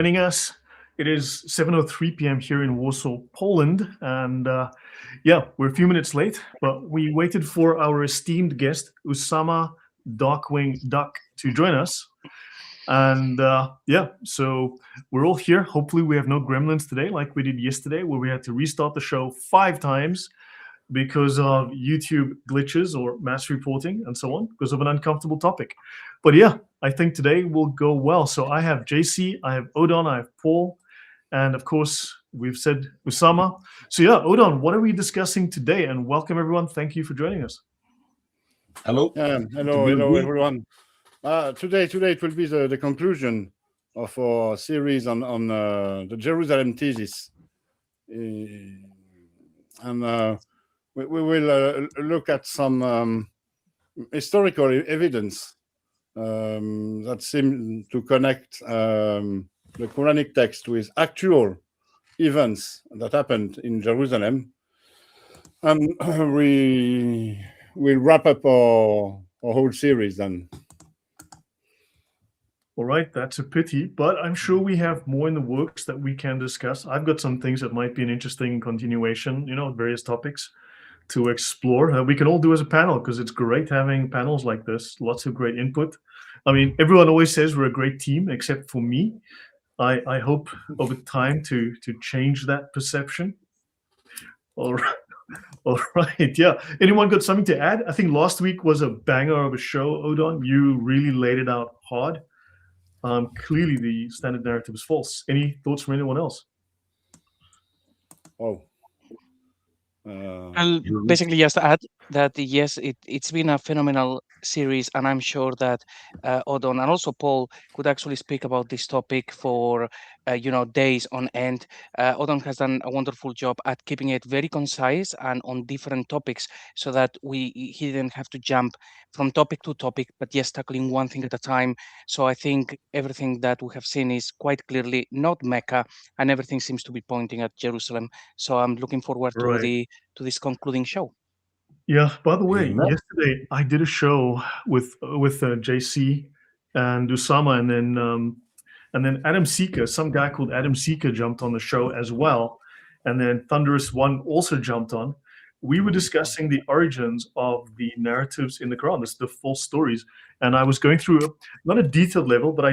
Joining us. It is 7:03 p.m. here in Warsaw, Poland, and we're a few minutes late, but we waited for our esteemed guest, Usama Darkwing Duck, to join us. And so we're all here. Hopefully, we have no gremlins today, like we did yesterday, where we had to restart the show 5 times because of YouTube glitches or mass reporting and so on, because of an uncomfortable topic. But yeah, I think today will go well. So I have JC, I have Odon, I have Paul, and of course, we've said Usama. So yeah, Odon, what are we discussing today? And welcome everyone. Thank you for joining us. Hello. Hello, everyone. Today it will be the conclusion of our series on the Jerusalem thesis, and we will look at some historical evidence that seem to connect the Quranic text with actual events that happened in Jerusalem, and we will wrap up our whole series then. All right, that's a pity, but I'm sure we have more in the works that we can discuss. I've got some things that might be an interesting continuation, various topics to explore. We can all do as a panel because it's great having panels like this. Lots of great input. I mean, everyone always says we're a great team, except for me. I hope over time to change that perception. All right. All right. Yeah. Anyone got something to add? I think last week was a banger of a show, Odon. You really laid it out hard. Clearly, the standard narrative is false. Any thoughts from anyone else? I'll basically just add that yes, it's been a phenomenal series, and I'm sure that Odon and also Paul could actually speak about this topic for days on end. Odon has done a wonderful job at keeping it very concise and on different topics, so that he didn't have to jump from topic to topic, but yes, tackling one thing at a time. So I think everything that we have seen is quite clearly not Mecca, and everything seems to be pointing at Jerusalem. So I'm looking forward to this concluding show. Yeah. By the way, yesterday I did a show with JC and Usama, and then Adam Sika, some guy called Adam Sika, jumped on the show as well, and then Thunderous One also jumped on. We were discussing the origins of the narratives in the Quran, the false stories, and I was going through not a detailed level, but I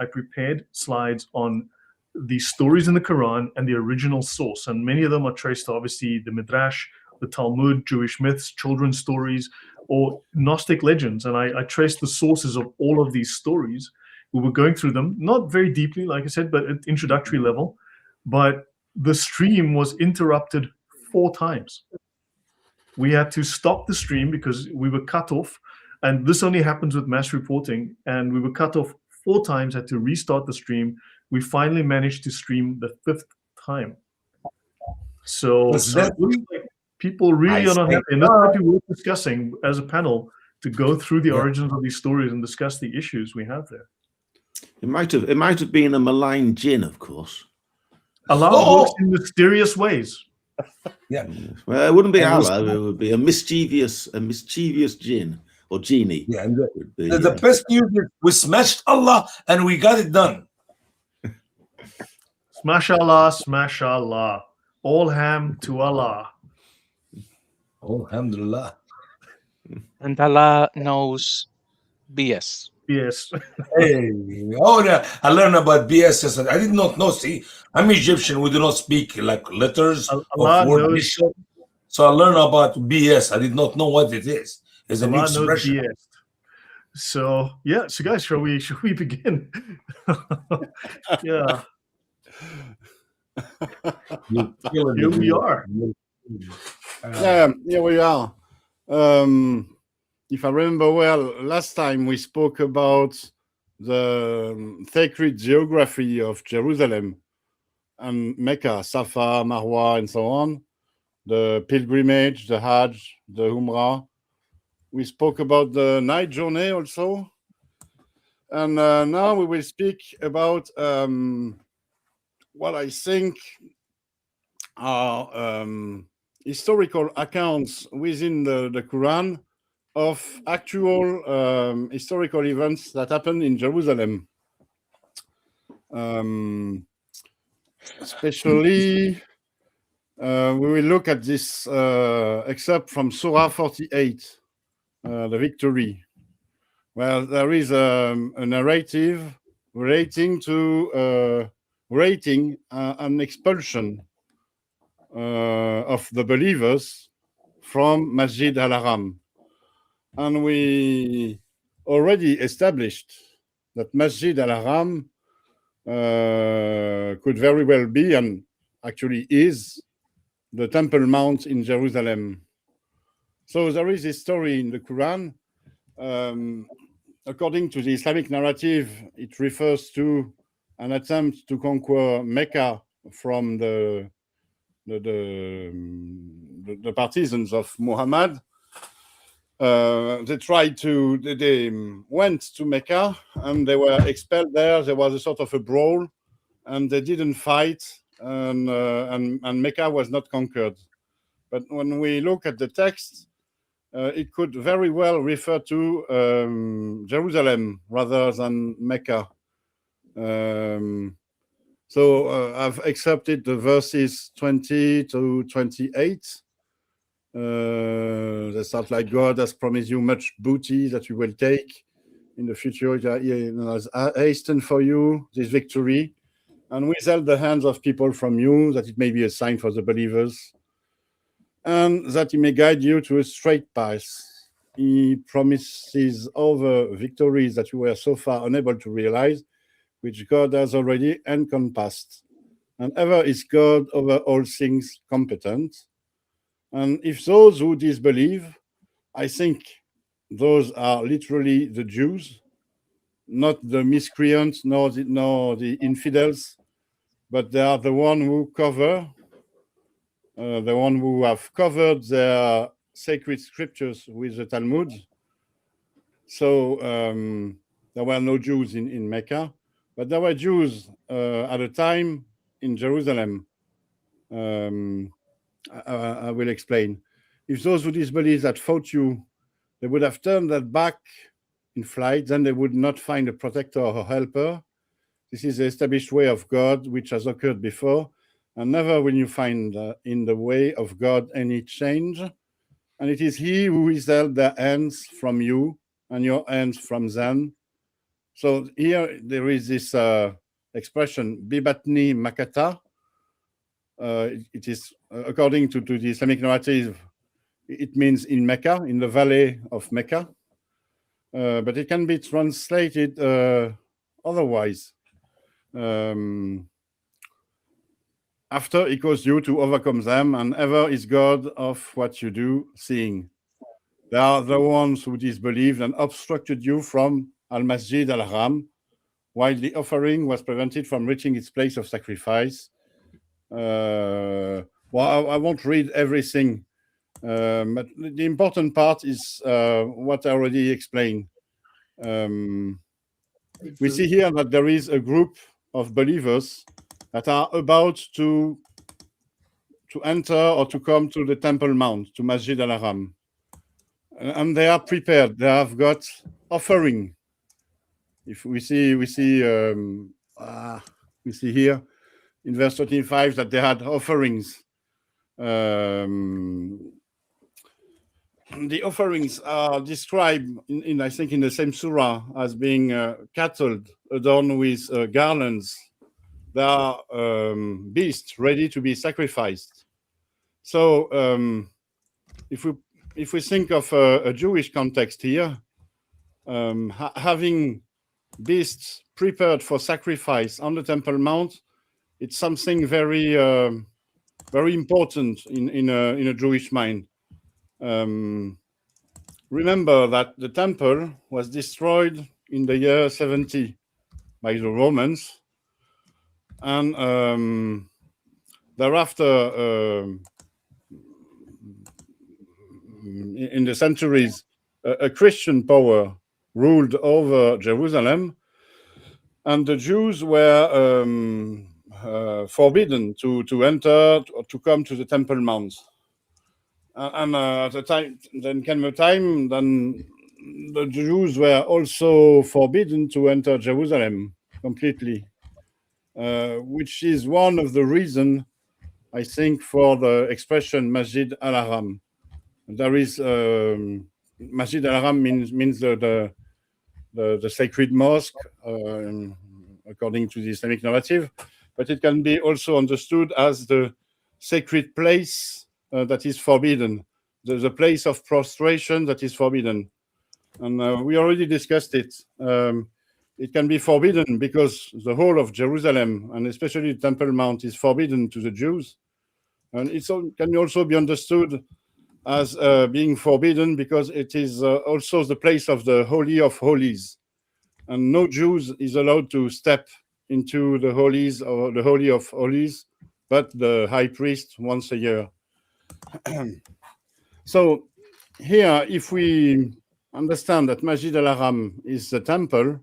prepared slides on the stories in the Quran and the original source, and many of them are traced to obviously the Midrash, the Talmud, Jewish myths, children's stories, or Gnostic legends, and I traced the sources of all of these stories. We were going through them, not very deeply, like I said, but at introductory level. But the stream was interrupted 4 times. We had to stop the stream because we were cut off, and this only happens with mass reporting, and we were cut off 4 times, had to restart the stream. We finally managed to stream the 5th time. So it looks like people really are not happy, and that's what we were discussing as a panel, to go through the origins of these stories and discuss the issues we have there. It might have been a malign jinn, of course. Allah works in mysterious ways. Yeah. Well, it wouldn't be Allah. It would be a mischievous jinn or genie. Yeah. And the best news is we smashed Allah and we got it done. Smash Allah, smash Allah. All ham to Allah. Alhamdulillah. And Allah knows BS. Yes. Hey, I learned about BS. I did not know. See, I'm Egyptian. We do not speak like letters of word. So I learned about BS. I did not know what it is. It's an expression. BS. So yeah. So guys, shall we begin? Yeah. Here we are. Here we are. If I remember well, last time we spoke about the sacred geography of Jerusalem and Mecca, Safa, Marwa, and so on, the pilgrimage, the Hajj, the Umrah. We spoke about the night journey also. And now we will speak about what I think are historical accounts within the Quran of actual historical events that happened in Jerusalem. Especially, we will look at this excerpt from Surah 48, the victory, where there is a narrative relating to an expulsion of the believers from Masjid al-Haram. And we already established that Masjid al-Haram could very well be, and actually is, the Temple Mount in Jerusalem. So there is this story in the Quran. According to the Islamic narrative, it refers to an attempt to conquer Mecca from the partisans of Muhammad. They went to Mecca and they were expelled there. There was a sort of a brawl and they didn't fight, and Mecca was not conquered. But when we look at the text, it could very well refer to Jerusalem rather than Mecca. So I've accepted the verses 20 to 28. They start like, God has promised you much booty that you will take in the future. He has hastened for you this victory, and withheld the hands of people from you, that it may be a sign for the believers, and that he may guide you to a straight path. He promises over victories that you were so far unable to realize, which God has already encompassed. And ever is God over all things competent. And if those who disbelieve, I think those are literally the Jews, not the miscreants nor the infidels, but they are the one who have covered their sacred scriptures with the Talmud. So there were no Jews in Mecca, but there were Jews at a time in Jerusalem. I will explain. If those who disbelieve that fought you, they would have turned their back in flight, then they would not find a protector or helper. This is the established way of God, which has occurred before, and never will you find in the way of God any change. And it is He who withheld their hands from you and your hands from them. So here there is this expression, bibatni makata. It is, according to the Islamic narrative, it means in Mecca, in the valley of Mecca. But it can be translated otherwise. After it caused you to overcome them, and ever is God of what you do, seeing. They are the ones who disbelieved and obstructed you from Al-Masjid al-Haram, while the offering was prevented from reaching its place of sacrifice. Well, I won't read everything, but the important part is what I already explained. We see here that there is a group of believers that are about to enter or to come to the Temple Mount, to Masjid al-Haram. And they are prepared. They have got offering. If we see here in verse 35 that they had offerings. The offerings are described in I think in the same surah as being cattle adorned with garlands. They are beasts ready to be sacrificed. So if we think of a Jewish context here, having beasts prepared for sacrifice on the Temple Mount, it's something very very important in a Jewish mind. Remember that the temple was destroyed in the year 70 by the Romans, and thereafter, in the centuries, a Christian power ruled over Jerusalem, and the Jews were forbidden to enter or to come to the Temple Mount. And at the time, then came a time then the Jews were also forbidden to enter Jerusalem completely. which is one of the reasons, I think, for the expression Masjid al-Haram. There is Masjid al-Haram means the sacred mosque, according to the Islamic narrative, but it can be also understood as the sacred place that is forbidden, the place of prostration that is forbidden. And we already discussed it. It can be forbidden because the whole of Jerusalem, and especially the Temple Mount, is forbidden to the Jews. And it can also be understood as being forbidden because it is also the place of the Holy of Holies. And no Jews is allowed to step into the holies or the Holy of Holies, but the high priest once a year. So here, if we understand that Masjid al-Haram is the temple,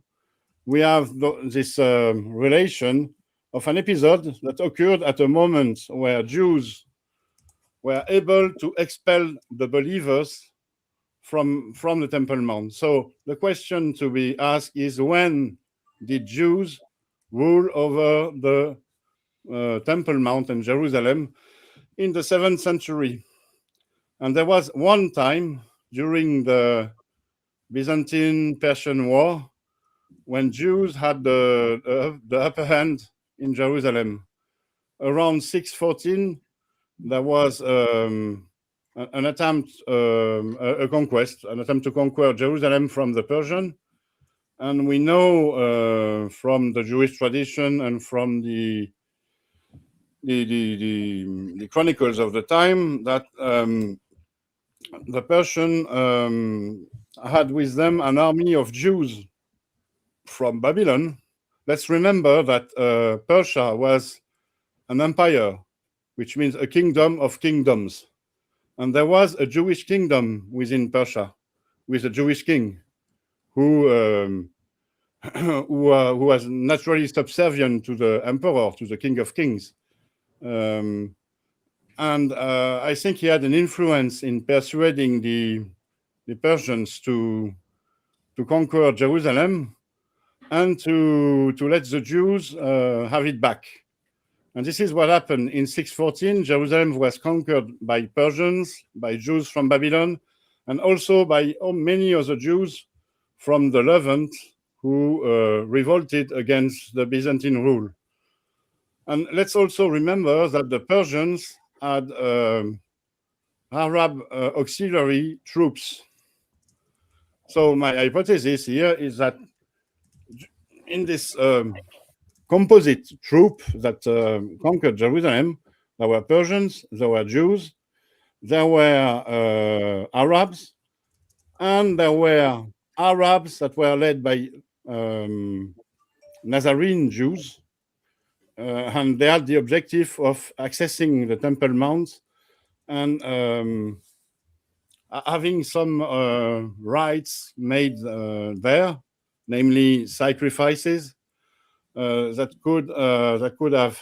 we have this relation of an episode that occurred at a moment where Jews were able to expel the believers from the Temple Mount. So the question to be asked is, when did Jews rule over the Temple Mount in Jerusalem? In the 7th century. And there was one time during the Byzantine-Persian War when Jews had the upper hand in Jerusalem. Around 614, there was an attempt, a conquest, an attempt to conquer Jerusalem from the Persian. And we know from the Jewish tradition and from the chronicles of the time that the Persian had with them an army of Jews from Babylon. Let's remember that Persia was an empire, which means a kingdom of kingdoms. And there was a Jewish kingdom within Persia, with a Jewish king who was naturally subservient to the emperor, to the king of kings. And I think he had an influence in persuading the Persians to conquer Jerusalem and to let the Jews have it back. And this is what happened. In 614, Jerusalem was conquered by Persians, by Jews from Babylon, and also by many other Jews from the Levant who revolted against the Byzantine rule. And let's also remember that the Persians had Arab auxiliary troops. So my hypothesis here is that in this composite troop that conquered Jerusalem, there were Persians, there were Jews, there were Arabs, and there were Arabs that were led by Nazarene Jews, and they had the objective of accessing the Temple Mount and having some rites made there, namely sacrifices that could have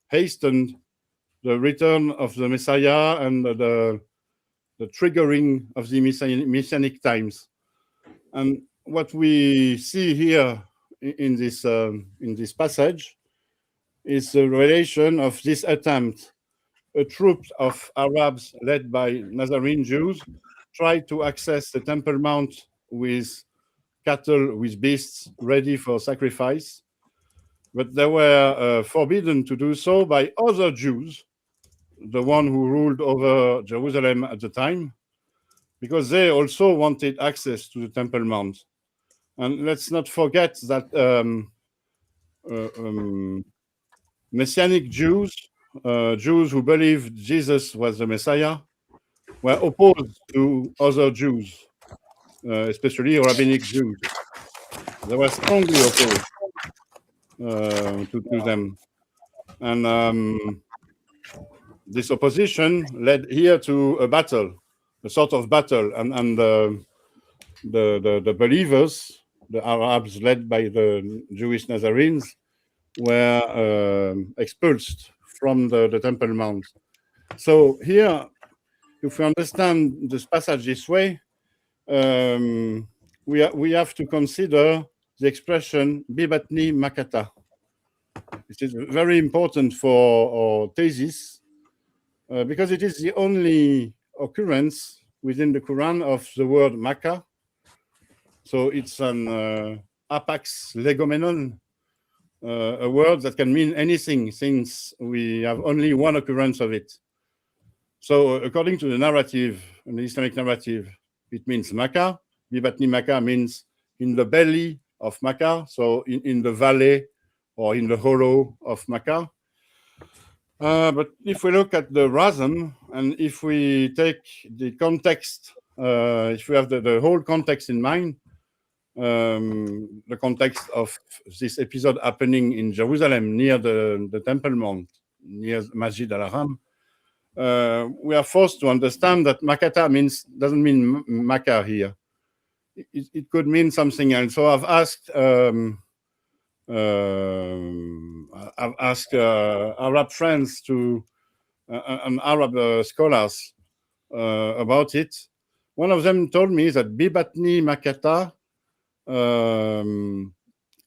hastened the return of the Messiah and the triggering of the Messianic times. And what we see here in this passage is the relation of this attempt. A troop of Arabs led by Nazarene Jews tried to access the Temple Mount with cattle, with beasts ready for sacrifice, but they were forbidden to do so by other Jews, the one who ruled over Jerusalem at the time, because they also wanted access to the Temple Mount. And let's not forget that Messianic Jews, Jews who believed Jesus was the Messiah, were opposed to other Jews, especially rabbinic Jews. They were strongly opposed to them. And this opposition led here to a battle, a sort of battle. And the believers, the Arabs led by the Jewish Nazarenes, were expulsed from the Temple Mount. So here, if we understand this passage this way, we have to consider the expression bibatni makata. It is very important for our thesis because it is the only occurrence within the Quran of the word Mecca. So it's an apax legomenon, a word that can mean anything since we have only one occurrence of it. So according to the narrative, an Islamic narrative, it means Mecca. Bibatni Mecca means in the belly of Mecca, so in the valley or in the hollow of Mecca. But if we look at the Razm, and if we take the context, if we have the whole context in mind, the context of this episode happening in Jerusalem near the Temple Mount, near Masjid al-Haram, we are forced to understand that Makkata doesn't mean Mecca here. It could mean something else. So I've asked Arab friends and Arab scholars about it. One of them told me that Bibatni Makkata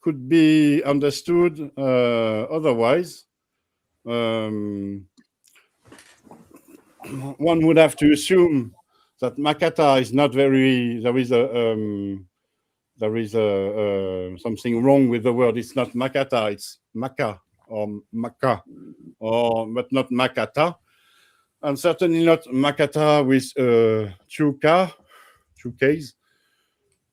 could be understood otherwise. One would have to assume that Makkata is not very. There is something wrong with the word. It's not Makkata. It's Makkah or Makkah, but not Makkata, and certainly not Makkata with two Ks.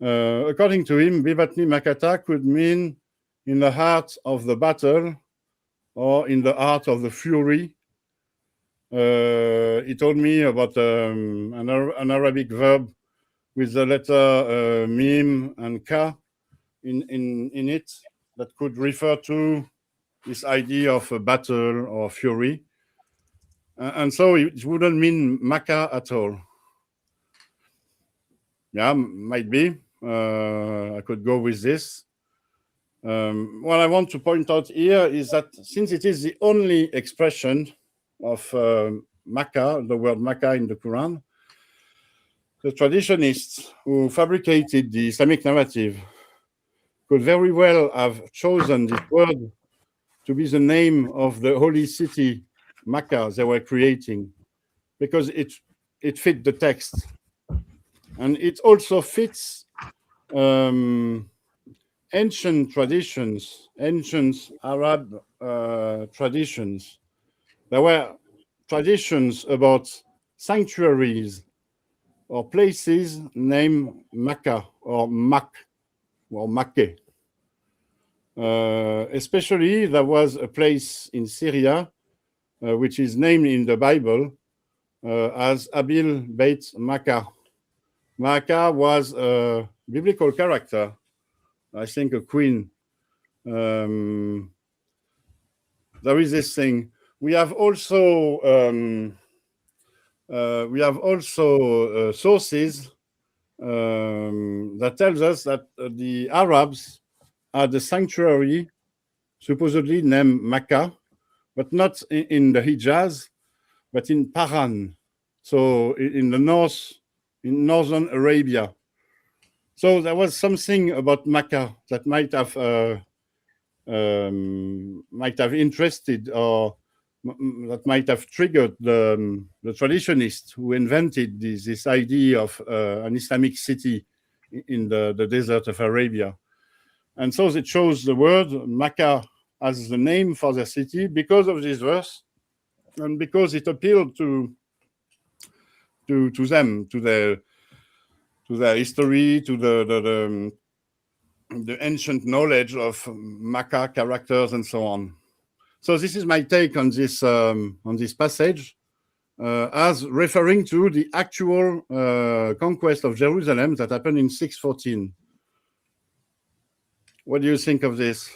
According to him, Bibatni Makkata could mean in the heart of the battle or in the heart of the fury. He told me about an Arabic verb with the letter mim and ka in it that could refer to this idea of a battle or fury. And so it wouldn't mean Makkah at all. Yeah, might be. I could go with this. What I want to point out here is that since it is the only expression of Makkah, the word Makkah in the Quran, the traditionists who fabricated the Islamic narrative could very well have chosen this word to be the name of the holy city, Mecca, they were creating, because it fit the text. And it also fits ancient traditions, ancient Arab traditions. There were traditions about sanctuaries or places named Mecca or Makkeh. Especially, there was a place in Syria which is named in the Bible as Abil Beit Makkah. Makkah was a biblical character, I think a queen. There is this thing. We have also sources that tells us that the Arabs had a sanctuary supposedly named Mecca, but not in the Hijaz, but in Paran, so in the north, in northern Arabia. So there was something about Mecca that might have interested or that might have triggered the traditionists who invented this idea of an Islamic city in the desert of Arabia. And so they chose the word Mecca as the name for their city because of this verse and because it appealed to them, to their history, to the ancient knowledge of Mecca characters and so on. So this is my take on this passage as referring to the actual conquest of Jerusalem that happened in 614. What do you think of this?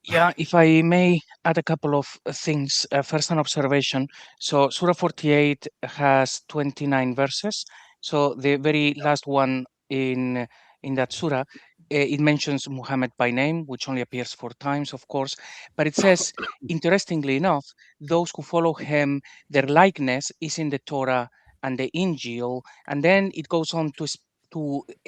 Yeah, if I may add a couple of things. First, an observation. So Surah 48 has 29 verses. So the very last one in that surah, it mentions Muhammad by name, which only appears 4 times, of course. But it says, interestingly enough, those who follow him, their likeness is in the Torah and the Injil. And then it goes on to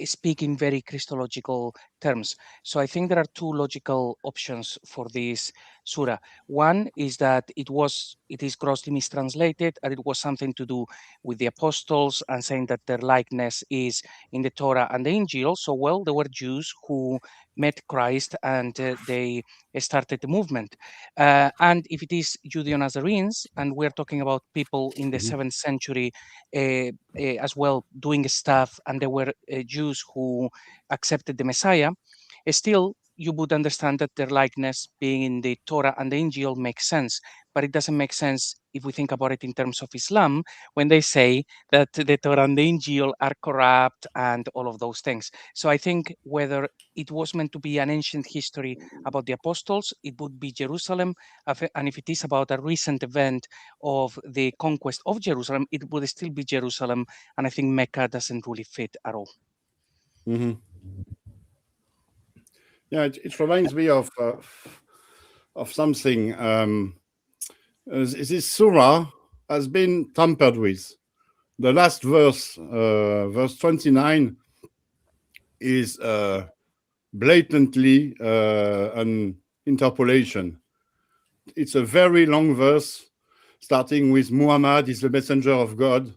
speak in very Christological terms. So I think there are two logical options for this surah. One is that it is grossly mistranslated, and it was something to do with the apostles and saying that their likeness is in the Torah and the Injil. So, well, there were Jews who met Christ and they started the movement. And if it is Judeo-Nazarenes, and we're talking about people in the 7th century as well doing stuff, and there were Jews who accepted the Messiah, still you would understand that their likeness being in the Torah and the Injil makes sense. But it doesn't make sense if we think about it in terms of Islam, when they say that the Torah and the Injil are corrupt and all of those things. So I think whether it was meant to be an ancient history about the apostles, it would be Jerusalem. And if it is about a recent event of the conquest of Jerusalem, it would still be Jerusalem. And I think Mecca doesn't really fit at all. Mm-hmm. Yeah, it reminds me of something. This surah has been tampered with. The last verse, verse 29, is blatantly an interpolation. It's a very long verse, starting with Muhammad is the messenger of God,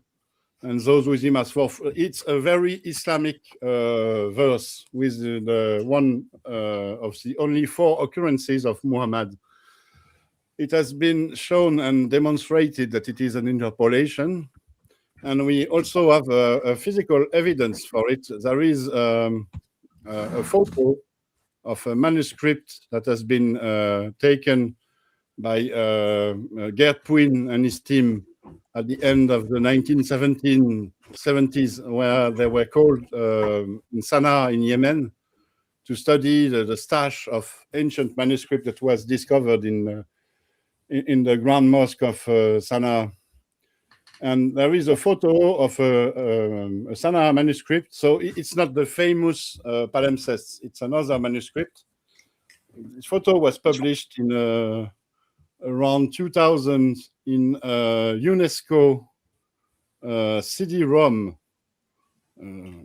and those with him as for. It's a very Islamic verse, with the one of the only 4 occurrences of Muhammad. It has been shown and demonstrated that it is an interpolation, and we also have a physical evidence for it. There is a photo of a manuscript that has been taken by Gerd Puin and his team at the end of the 1970s, where they were called in Sana'a in Yemen to study the stash of ancient manuscript that was discovered in the Grand Mosque of Sana'a. And there is a photo of a Sana'a manuscript. So it's not the famous palimpsest, it's another manuscript. This photo was published in around 2000 in UNESCO CD-ROM.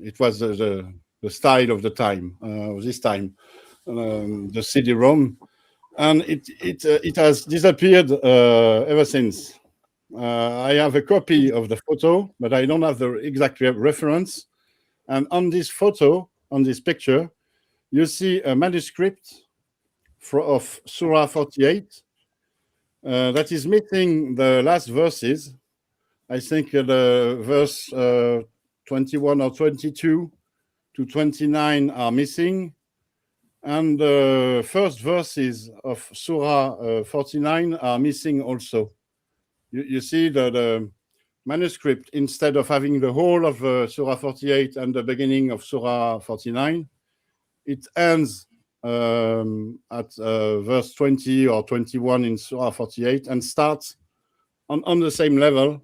It was the style of the time, this time, the CD-ROM, and it has disappeared ever since. I have a copy of the photo, but I don't have the exact reference. And on this photo, on this picture, you see a manuscript of Surah 48 that is missing the last verses. I think the verse 21 or 22 to 29 are missing. And the first verses of Surah 49 are missing also. You see the manuscript, instead of having the whole of Surah 48 and the beginning of Surah 49, it ends at verse 20 or 21 in Surah 48 and starts on the same level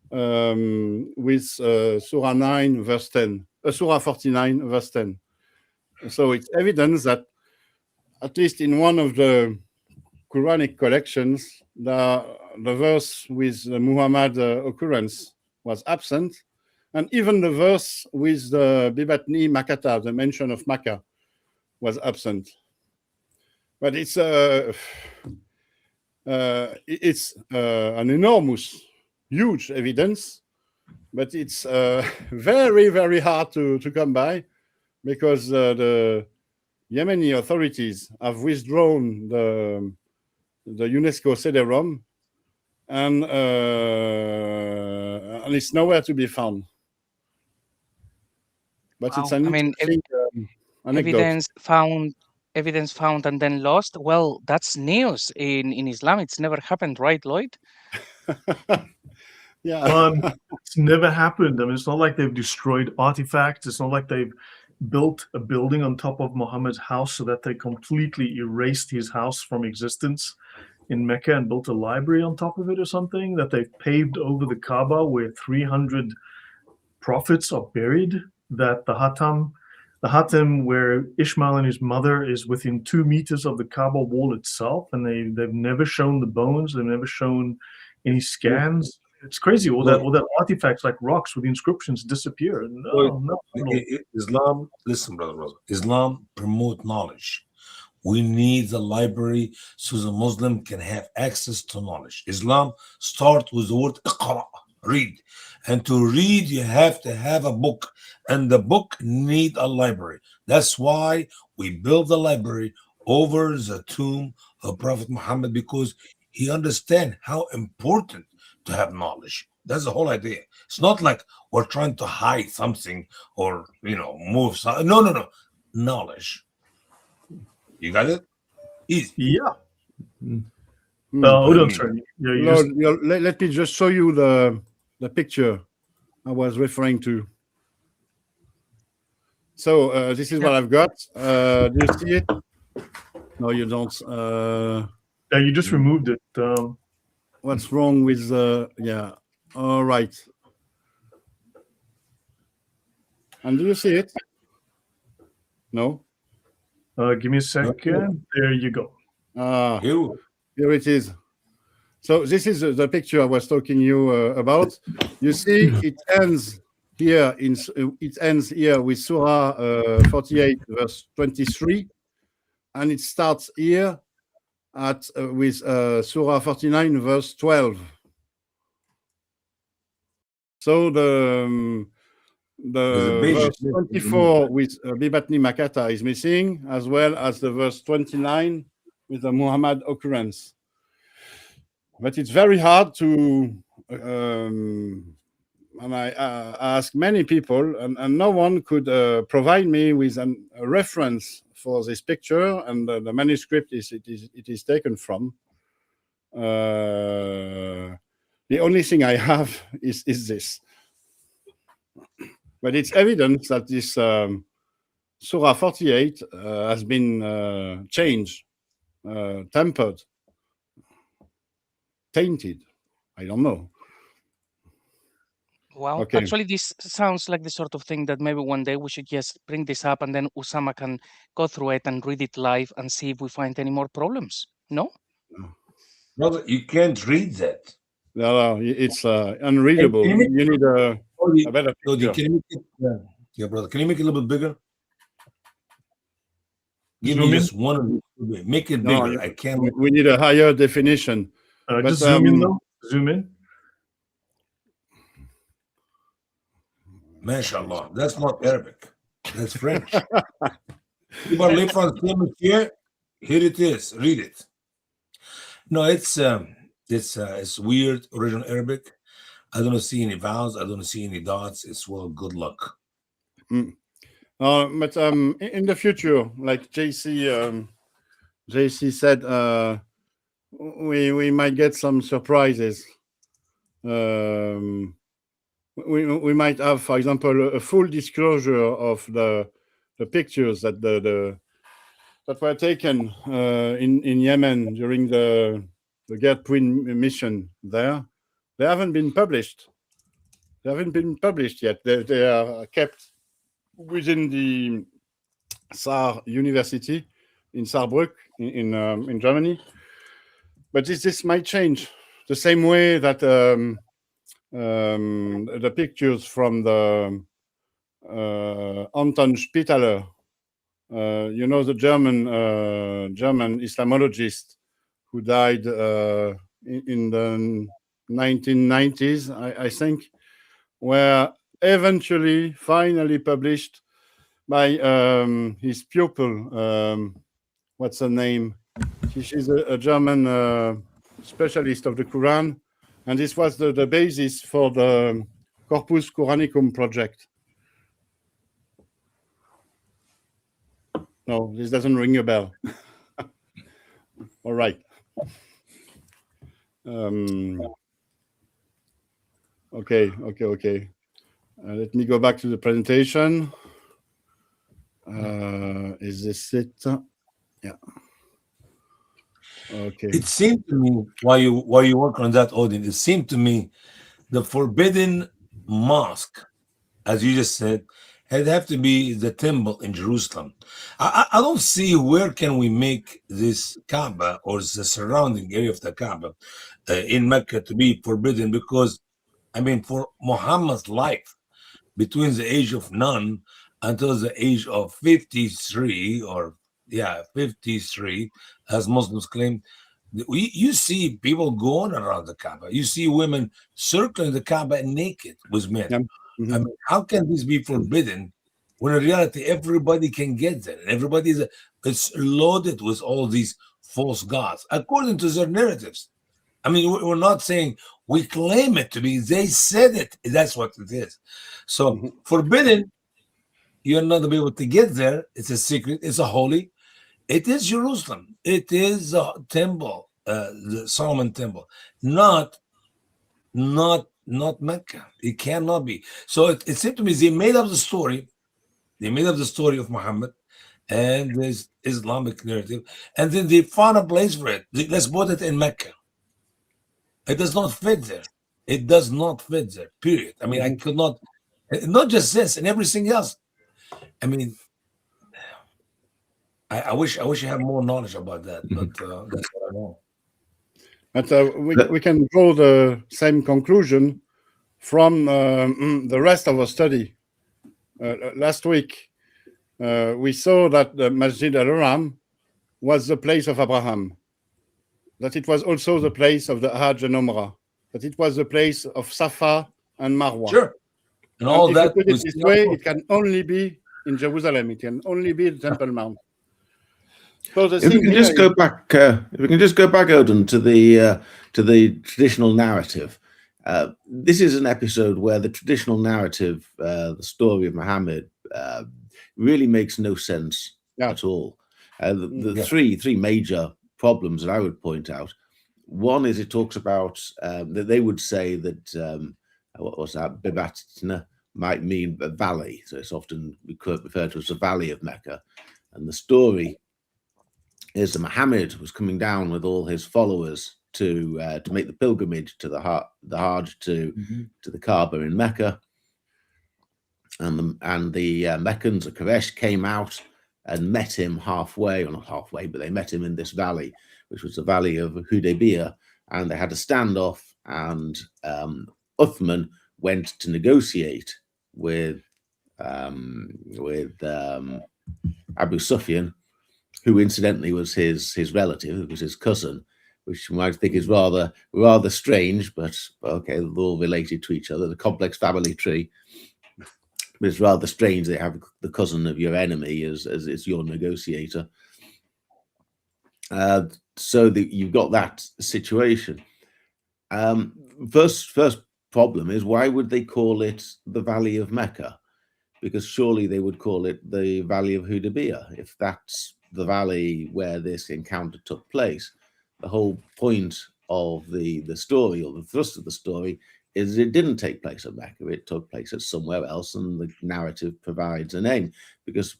with Surah 9 verse 10, Surah 49 verse 10. So it's evidence that at least in one of the Quranic collections, the verse with the Muhammad occurrence was absent, and even the verse with the Bibatni Makata, the mention of Mecca, was absent. But it's an enormous, huge evidence, but it's very, very hard to come by, because the Yemeni authorities have withdrawn the UNESCO CD-ROM, and it's nowhere to be found. But wow. It's an interesting anecdote. Evidence found and then lost. Well, that's news in Islam. It's never happened, right, Lloyd? Yeah. It's never happened. I mean, it's not like they've destroyed artifacts. It's not like they've built a building on top of Muhammad's house so that they completely erased his house from existence in Mecca and built a library on top of it or something, that they've paved over the Kaaba where 300 prophets are buried, that the Hatam where Ishmael and his mother is within 2 meters of the Kaaba wall itself, and they've never shown the bones, they've never shown any scans. It's crazy. All Look, that artifacts like rocks with inscriptions disappear. No. Islam, listen, brother, Islam promote knowledge. We need the library so the Muslim can have access to knowledge. Islam start with the word iqra, read. And to read, you have to have a book. And the book need a library. That's why we build the library over the tomb of Prophet Muhammad, because he understand how important to have knowledge. That's the whole idea. It's not like we're trying to hide something or, move something. No. Knowledge. You got it? Easy. Yeah. Lloyd, sorry. let me just show you the picture I was referring to. So this is what I've got. Do you see it? No, you don't. Yeah, you just removed it. What's wrong with yeah? All right. And do you see it? No. Give me a second. There you go. Here it is. So this is the picture I was talking you about. You see, it ends here with Surah 48, verse 23, and it starts here with Surah 49, verse 12. So the verse 24 with Bibatni Makata is missing, as well as the verse 29 with the Muhammad occurrence. But it's very hard to, and I asked many people, and no one could provide me with a reference for this picture, and the manuscript it is taken from. The only thing I have is this. But it's evident that this Surah 48 has been changed, tempered, tainted. I don't know. Well, Okay. actually, this sounds like the sort of thing that maybe one day we should just bring this up, and then Usama can go through it and read it live and see if we find any more problems. No? Brother, you can't read that. No, it's unreadable. Hey, you need a better picture. Can you make it, yeah, brother, can you make it a little bit bigger? Give Zoom me in? just one of these. Make it No, bigger. I can't. We need a higher definition. Just zoom in though. Zoom in. MashaAllah. That's not Arabic. That's French. You want to live from here? Here it is. Read it. No, it's weird original Arabic. I don't see any vowels. I don't see any dots. It's good luck. But in the future, like JC said, we might get some surprises. We might have, for example, a full disclosure of the pictures that that were taken in Yemen during the Gert Twin mission there. They haven't been published. They haven't been published yet. They are kept within the Saar University in Saarbrück in Germany. But this might change the same way that the pictures from the Anton Spitaler, the German Islamologist who died in the 1990s, I think, were eventually finally published by his pupil. What's her name? She's a German specialist of the Quran, and this was the basis for the Corpus Quranicum project. No, this doesn't ring a bell. All right. Okay. Let me go back to the presentation. Is this it? Yeah. Okay. It seemed to me while you work on that, Odin, it seemed to me the forbidden mosque, as you just said, it'd have to be the temple in Jerusalem. I don't see where can we make this Kaaba or the surrounding area of the Kaaba in Mecca to be forbidden, because I mean, for Muhammad's life, between the age of none until the age of 53, or 53, as Muslims claim, you see people going around the Kaaba. You see women circling the Kaaba naked with men. Yeah. Mm-hmm. I mean, how can this be forbidden when in reality everybody can get there? Everybody it's loaded with all these false gods according to their narratives. I mean, we're not saying we claim it to be. They said it. That's what it is. So forbidden, you're not going to be able to get there. It's a secret. It's a holy. It is Jerusalem. It is a temple, the Solomon temple, not Mecca. It cannot be. So it seemed to me they made up the story. They made up the story of Muhammad and this Islamic narrative, and then they found a place for it. Let's put it in Mecca. It does not fit there. It does not fit there. Period. I mean, I could not just this and everything else. I mean, I wish I had more knowledge about that, but that's what I know. But we can draw the same conclusion from the rest of our study. Last week, we saw that the Masjid al-Haram was the place of Abraham, that it was also the place of the Hajj and Umrah, that it was the place of Safa and Marwa. Sure. And all if that. you put it this way, it can only be in Jerusalem. It can only be the Temple Mount. So if we can just go back, Odon, to the traditional narrative. This is an episode where the traditional narrative, the story of Muhammad, really makes no sense at all. The three major problems that I would point out. One is it talks about that they would say that what was that, Bibatna might mean a valley, so it's often referred to as the Valley of Mecca, and the story is that Muhammad was coming down with all his followers to make the pilgrimage to the Hajj to the Kaaba in Mecca, and the Meccans, the Quraysh, came out and met him halfway, or not halfway, but they met him in this valley, which was the valley of Hudaybiyah, and they had a standoff, and Uthman went to negotiate with Abu Sufyan, who incidentally was his relative, it was his cousin, which you might think is rather strange, but okay, they're all related to each other, the complex family tree. But it's rather strange they have the cousin of your enemy as your negotiator. So that you've got that situation. First problem is, why would they call it the Valley of Mecca? Because surely they would call it the Valley of Hudaybiyah, if that's the valley where this encounter took place. The whole point of the story, or the thrust of the story, is it didn't take place at Mecca. It took place at somewhere else, and the narrative provides a name, because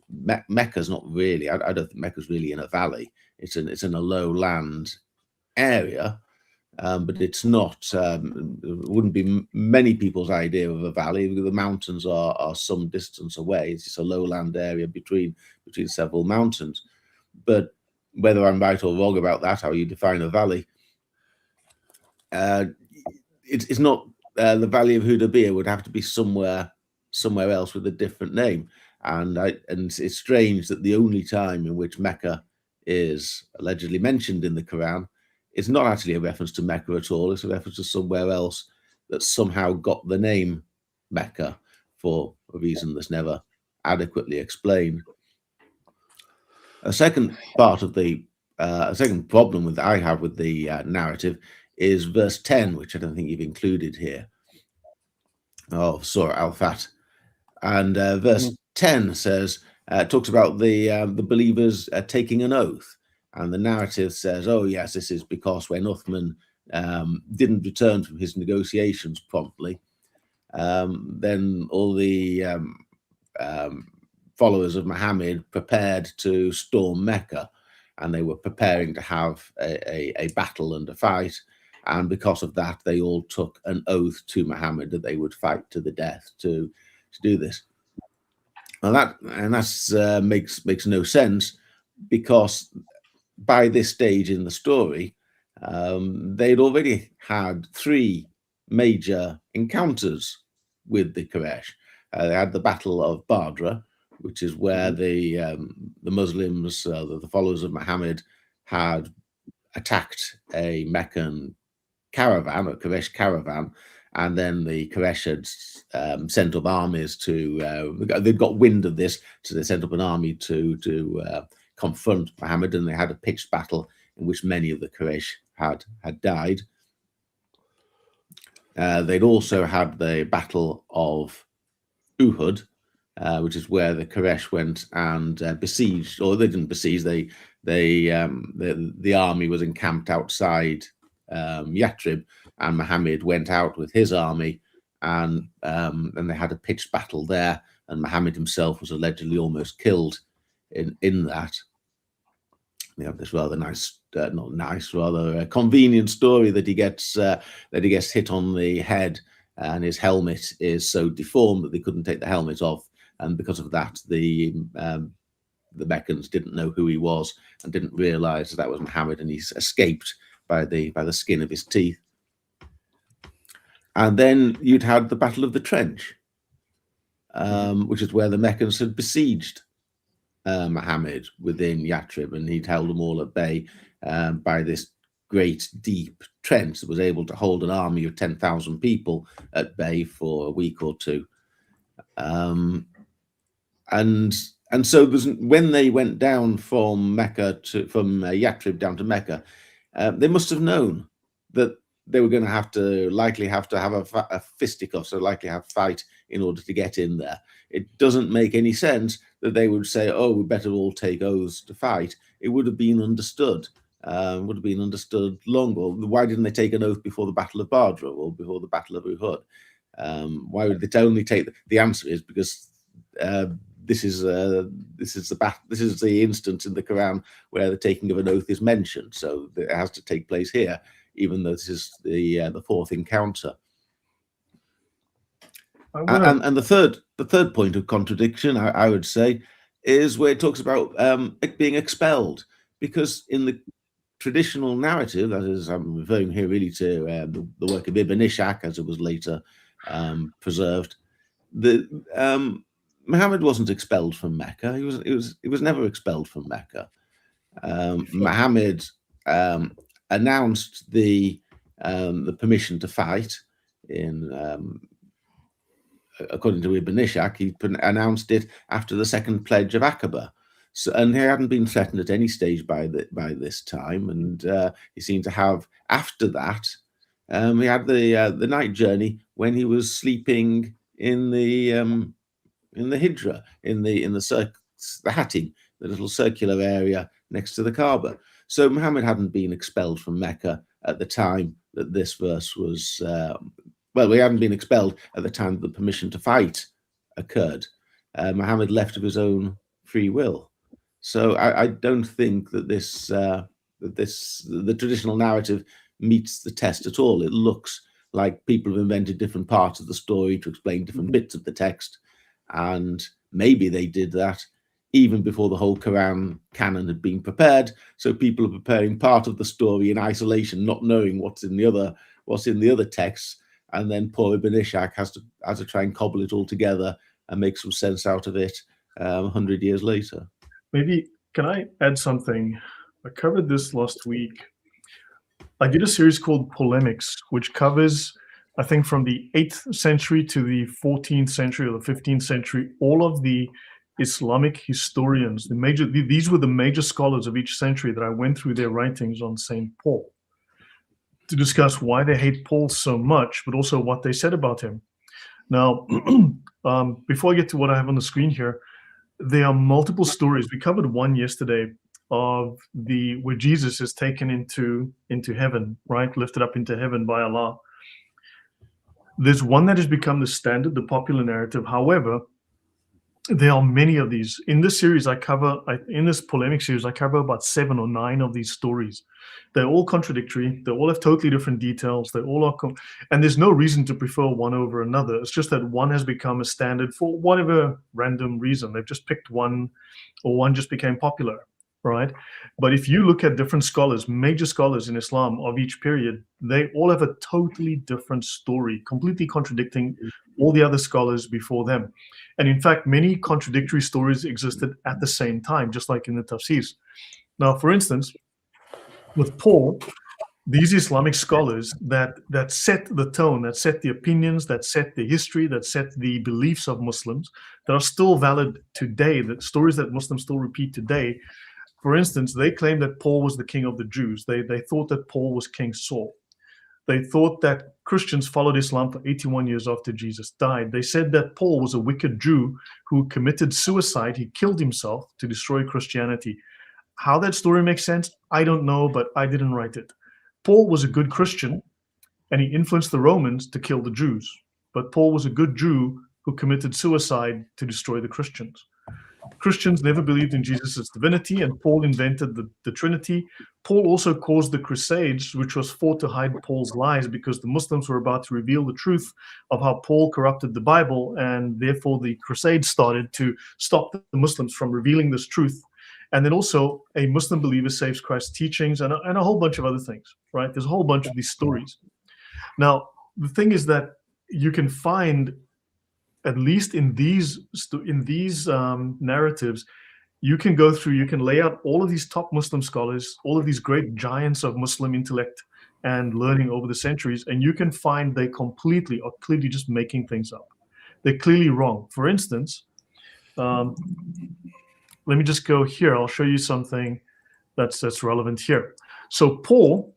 Mecca's not really, I don't think Mecca's really in a valley. It's in a lowland area, but it's not, it wouldn't be many people's idea of a valley, because the mountains are some distance away. It's just a lowland area between several mountains. But whether I'm right or wrong about that, how you define a valley, it's not the Valley of Hudaybiyah. Would have to be somewhere else with a different name. And it's strange that the only time in which Mecca is allegedly mentioned in the Quran is not actually a reference to Mecca at all. It's a reference to somewhere else that somehow got the name Mecca for a reason that's never adequately explained. A second part of the a second problem that I have with the narrative is verse 10, which I don't think you've included here, of Surah Al-Fat. And verse 10 says, talks about the believers taking an oath. And the narrative says, oh, yes, this is because when Uthman didn't return from his negotiations promptly, then all the followers of Muhammad prepared to storm Mecca, and they were preparing to have a battle and a fight. And because of that, they all took an oath to Muhammad that they would fight to the death to do this. And that makes no sense, because by this stage in the story, they'd already had 3 major encounters with the Quraysh. They had the Battle of Badr, which is where the Muslims, the followers of Muhammad, had attacked a Meccan caravan, a Quraysh caravan, and then the Quraysh had sent up armies to. They'd got wind of this, so they sent up an army to confront Muhammad, and they had a pitched battle in which many of the Quraysh had died. They'd also had the Battle of Uhud, which is where the Quraysh went and besieged, or they didn't besiege. The army was encamped outside Yathrib, and Muhammad went out with his army, and they had a pitched battle there. And Muhammad himself was allegedly almost killed in that. We have this rather nice, not nice, rather convenient story that he gets hit on the head, and his helmet is so deformed that they couldn't take the helmet off, and because of that, the Meccans didn't know who he was and didn't realize that was Muhammad, and he escaped by the skin of his teeth. And then you'd had the Battle of the Trench, which is where the Meccans had besieged Muhammad within Yathrib, and he'd held them all at bay by this great deep trench that was able to hold an army of 10,000 people at bay for a week or two. And so when they went down from Yathrib down to Mecca, they must have known that they were going to likely have to have a fisticuff, so likely have to fight in order to get in there. It doesn't make any sense that they would say, "Oh, we better all take oaths to fight." It would have been understood. Would have been understood long. Well, why didn't they take an oath before the Battle of Badr or before the Battle of Uhud? Why would they only take? The answer is because this is the instance in the Quran where the taking of an oath is mentioned, so it has to take place here, even though this is the fourth encounter. And the third point of contradiction, I would say, is where it talks about it being expelled, because in the traditional narrative, that is, I'm referring here really to the work of Ibn Ishaq as it was later preserved. Muhammad wasn't expelled from Mecca. He was never expelled from Mecca. Muhammad announced the permission to fight in. According to Ibn Ishaq, he announced it after the second pledge of Aqaba. So, and he hadn't been threatened at any stage by this time, and he seemed to have after that. He had the night journey when he was sleeping in the hijra, in the hatting, the little circular area next to the Kaaba. So Muhammad hadn't been expelled from Mecca at the time that this verse was. Well, we hadn't been expelled at the time that the permission to fight occurred. Muhammad left of his own free will. So I don't think that the traditional narrative meets the test at all. It looks like people have invented different parts of the story to explain different bits of the text, and maybe they did that even before the whole Quran canon had been prepared. So people are preparing part of the story in isolation, not knowing what's in the other texts. And then poor Ibn Ishaq has to try and cobble it all together and make some sense out of it 100 years later. Maybe, can I add something? I covered this last week. I did a series called Polemics, which covers, I think, from the 8th century to the 14th century or the 15th century, all of the Islamic historians, these were the major scholars of each century that I went through their writings on St. Paul, to discuss why they hate Paul so much, but also what they said about him. Now, before I get to what I have on the screen here, there are multiple stories. We covered one yesterday of where Jesus is taken into heaven, right? Lifted up into heaven by Allah. There's one that has become the standard, the popular narrative. However, there are many of these. In this series, in this polemic series, I cover about 7 or 9 of these stories. They're all contradictory. They all have totally different details. They all are, and there's no reason to prefer one over another. It's just that one has become a standard for whatever random reason. They've just picked one, or one just became popular, right? But if you look at different scholars, major scholars in Islam of each period, they all have a totally different story, completely contradicting all the other scholars before them. And in fact, many contradictory stories existed at the same time, just like in the tafsirs. Now, for instance, with Paul, these Islamic scholars that set the tone, that set the opinions, that set the history, that set the beliefs of Muslims, that are still valid today, that stories that Muslims still repeat today. For instance, they claim that Paul was the king of the Jews. They thought that Paul was King Saul. They thought that Christians followed Islam for 81 years after Jesus died. They said that Paul was a wicked Jew who committed suicide. He killed himself to destroy Christianity. How that story makes sense, I don't know, but I didn't write it. Paul was a good Christian, and he influenced the Romans to kill the Jews. But Paul was a good Jew who committed suicide to destroy the Christians. Christians never believed in Jesus' divinity, and Paul invented the Trinity. Paul also caused the Crusades, which was fought to hide Paul's lies because the Muslims were about to reveal the truth of how Paul corrupted the Bible, and therefore the Crusades started to stop the Muslims from revealing this truth. And then also, a Muslim believer saves Christ's teachings and a whole bunch of other things, right? There's a whole bunch of these stories. Now, the thing is that you can find, at least in these narratives, you can go through, you can lay out all of these top Muslim scholars, all of these great giants of Muslim intellect and learning over the centuries, and you can find they are clearly just making things up. They're clearly wrong. For instance, let me just go here. I'll show you something that's relevant here. So Paul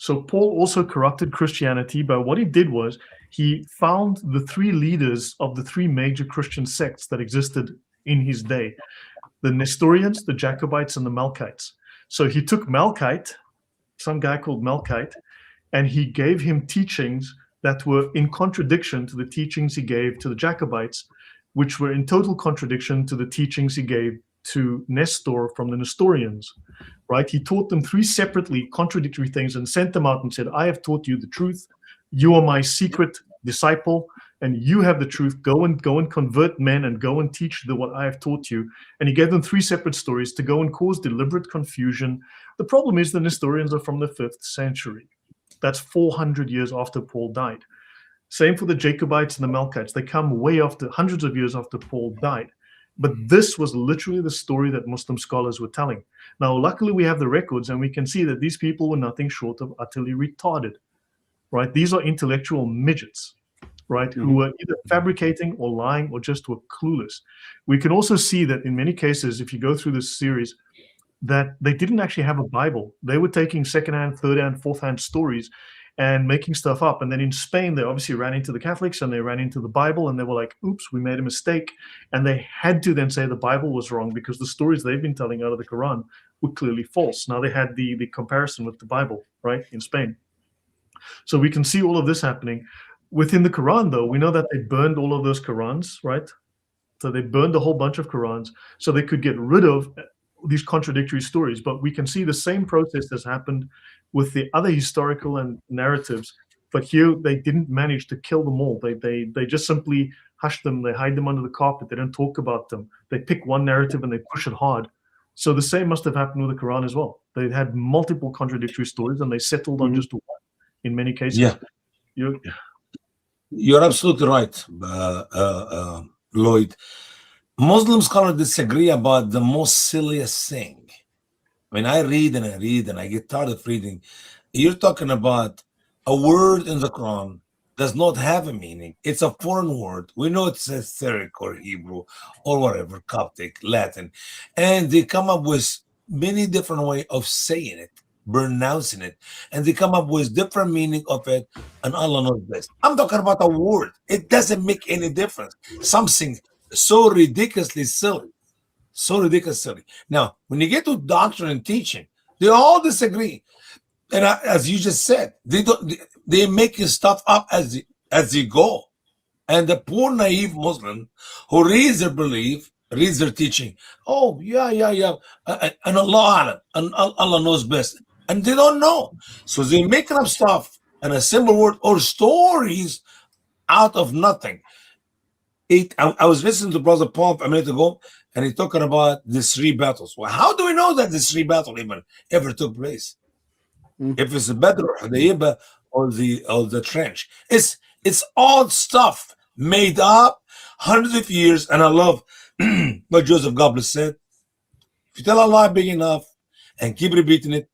also corrupted Christianity, but what he did was he found the three leaders of the three major Christian sects that existed in his day: the Nestorians, the Jacobites, and the Melkites. So he took Melkite, some guy called Melkite, and he gave him teachings that were in contradiction to the teachings he gave to the Jacobites, which were in total contradiction to the teachings he gave to Nestor from the Nestorians, right? He taught them three separately contradictory things and sent them out and said, I have taught you the truth. You are my secret disciple, and you have the truth. Go and convert men and go and teach what I have taught you. And he gave them three separate stories to go and cause deliberate confusion. The problem is the Nestorians are from the 5th century. That's 400 years after Paul died. Same for the Jacobites and the Melkites. They come way after, hundreds of years after Paul died. But this was literally the story that Muslim scholars were telling. Now, luckily, we have the records, and we can see that these people were nothing short of utterly retarded, right? These are intellectual midgets, right, who were either fabricating or lying or just were clueless. We can also see that in many cases, if you go through this series, that they didn't actually have a Bible. They were taking secondhand, third-hand, fourth-hand stories and making stuff up. And then in Spain, they obviously ran into the Catholics and they ran into the Bible, and they were like, oops, we made a mistake. And they had to then say the Bible was wrong because the stories they've been telling out of the Quran were clearly false. Now they had the comparison with the Bible, right, in Spain. So we can see all of this happening. Within the Quran, though, we know that they burned all of those Qurans, right? So they burned a whole bunch of Qurans so they could get rid of these contradictory stories. But we can see the same process has happened with the other historical and narratives, but here they didn't manage to kill them all. They just simply hush them, they hide them under the carpet, they don't talk about them. They pick one narrative and they push it hard. So the same must have happened with the Quran as well. They had multiple contradictory stories and they settled on just one in many cases. Yeah. You're absolutely right, Lloyd. Muslim scholars disagree about the most silliest thing. When I read and I read and I get tired of reading, you're talking about a word in the Quran does not have a meaning. It's a foreign word. We know it's Syriac or Hebrew or whatever, Coptic, Latin. And they come up with many different ways of saying it, pronouncing it. And they come up with different meaning of it, and Allah knows best. I'm talking about a word. It doesn't make any difference. Something so ridiculously silly. So ridiculously. Now, when you get to doctrine and teaching, they all disagree. And as you just said, they're making stuff up as they go. And the poor naive Muslim who reads their belief, reads their teaching, oh, yeah. And Allah knows best. And they don't know. So they're making up stuff and a simple word or stories out of nothing. I was listening to Brother Paul a minute ago. and he's talking about the 3 battles. Well, how do we know that the 3 battles even ever took place? If it's the Badr, Hudaybah, or the trench, it's all stuff made up hundreds of years. And I love what Joseph Goebbels said: if you tell a lie big enough and keep repeating it,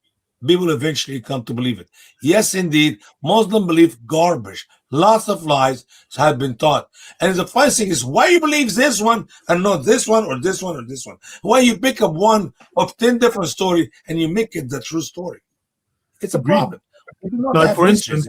people eventually come to believe it. Yes, indeed, Muslim believe garbage. Lots of lies have been taught. And the funny thing is, why you believe this one and not this one or this one or this one? Why you pick up one of 10 different stories and you make it the true story? It's a problem. Now, for instance,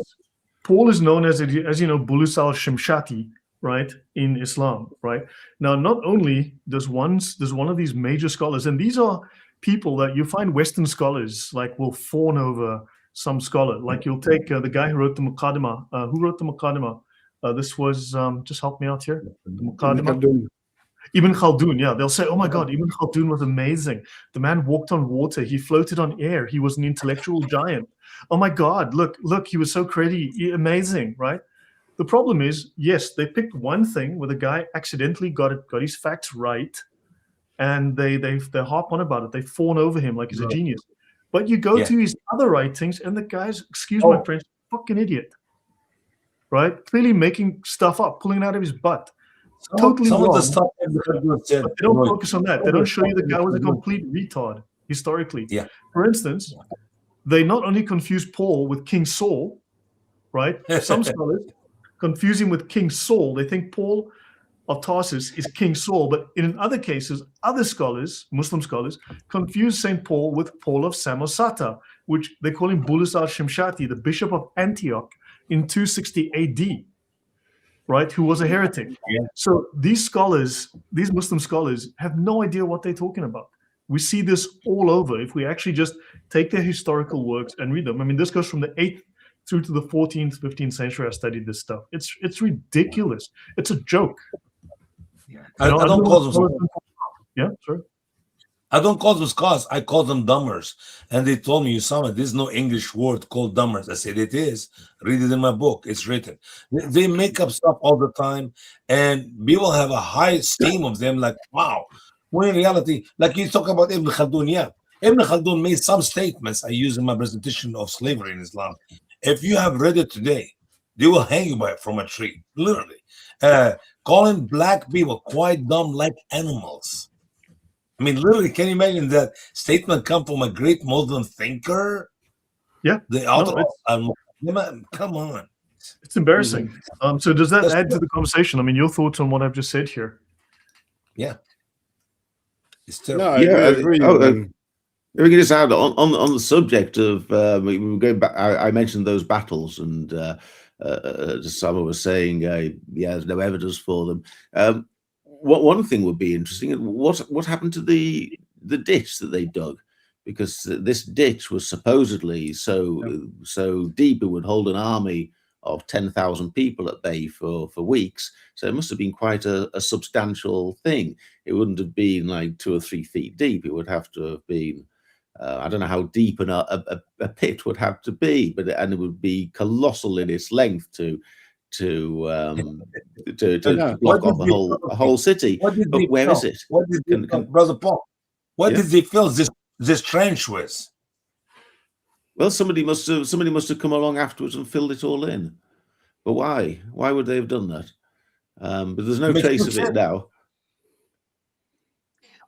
Paul is known as you know, Bulus al-Shimshati, right, in Islam, right? Now, not only does one of these major scholars, and these are people that you find Western scholars like will fawn over some scholar. Like you'll take the guy who wrote the Muqaddimah. Who wrote the Muqaddimah? This was, just help me out here. The Muqaddimah. Ibn Khaldun, yeah. They'll say, oh my God, Ibn Khaldun was amazing. The man walked on water. He floated on air. He was an intellectual giant. Oh my God, look, he was so crazy, amazing, right? The problem is, yes, they picked one thing where the guy accidentally got his facts right, and they harp on about it. They fawn over him like he's a genius. But you go to his other writings, and the guy's, excuse my French, fucking idiot, right? Clearly making stuff up, pulling it out of his butt. Totally wrong. Of the stuff they don't focus on that. They don't show you the guy was a complete retard historically. Yeah. For instance, they not only confuse Paul with King Saul, right? Some scholars confuse him with King Saul. They think Paul of Tarsus is King Saul, but in other cases, other scholars, Muslim scholars, confuse Saint Paul with Paul of Samosata, which they call him Bulus al-Shimshati, the bishop of Antioch in 260 AD. Right, who was a heretic. Yeah. So these scholars, these Muslim scholars, have no idea what they're talking about. We see this all over. If we actually just take their historical works and read them, I mean, this goes from the 8th through to the 14th, 15th century. I studied this stuff. It's ridiculous. It's a joke. Yeah. I don't call them. Yeah, sorry. I don't call them scholars. I call them dumbers. And they told me, Usama, there's no English word called dumbers. I said, it is. Read it in my book. It's written. They make up stuff all the time. And people have a high esteem of them. Like, wow. When in reality, like you talk about Ibn Khaldun, yeah. Ibn Khaldun made some statements I use in my presentation of slavery in Islam. If you have read it today, they will hang you from a tree. Literally. Calling black people quite dumb like animals. I mean, literally, can you imagine that statement come from a great Muslim thinker? Yeah. The author come on. It's embarrassing. So does that add to the conversation? I mean, your thoughts on what I've just said here? Yeah. It's terrible. No, I agree. If we can just add on the subject of, we were going back, I mentioned those battles, and someone was saying, there's no evidence for them. One thing would be interesting, what happened to the ditch that they dug? Because this ditch was supposedly so deep it would hold an army of 10,000 people at bay for weeks. So it must have been quite a substantial thing. It wouldn't have been like 2 or 3 feet deep. It would have to have been, I don't know how deep a pit would have to be, and it would be colossal in its length to block off a whole city. But where is it? What did they Brother Paul? What did they fill this trench with? Well, somebody must have come along afterwards and filled it all in. But why? Why would they have done that? But there's no trace of it now.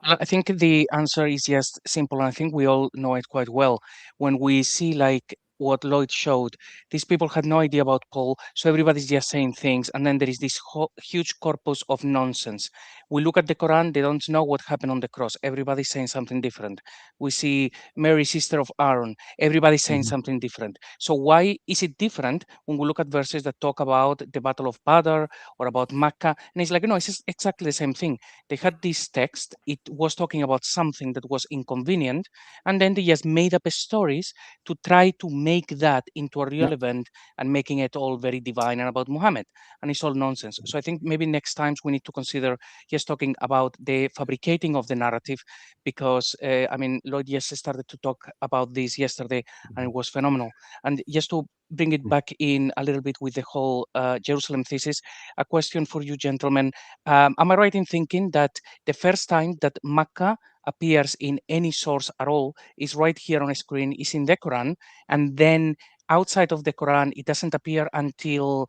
Well, I think the answer is just simple, and I think we all know it quite well. When we see like what Lloyd showed, these people had no idea about Paul, so everybody's just saying things, and then there is this huge corpus of nonsense. We look at the Quran, they don't know what happened on the cross. Everybody's saying something different. We see Mary, sister of Aaron. Everybody's saying something different. So why is it different when we look at verses that talk about the Battle of Badr or about Mecca? And it's like, no, it's exactly the same thing. They had this text. It was talking about something that was inconvenient, and then they just made up stories to try to make make that into a relevant and making it all very divine and about Muhammad, and it's all nonsense. So I think maybe next times we need to consider just talking about the fabricating of the narrative, because I mean, Lloyd just started to talk about this yesterday, and it was phenomenal. And just to bring it back in a little bit with the whole Jerusalem thesis, a question for you gentlemen. Am I right in thinking that the first time that Mecca appears in any source at all is right here on a screen, is in the Quran, and then outside of the Quran, it doesn't appear until,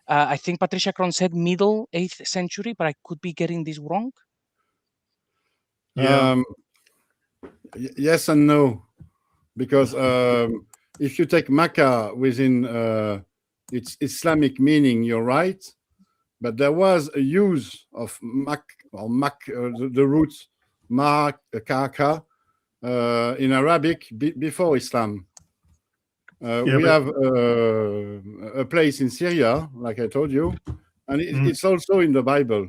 I think Patricia Cron said middle 8th century, but I could be getting this wrong? Yeah. Yes and no, because if you take Mecca within its Islamic meaning, you're right, but there was a use of the root Kaka in Arabic before Islam. We have a place in Syria, like I told you, and it's also in the Bible.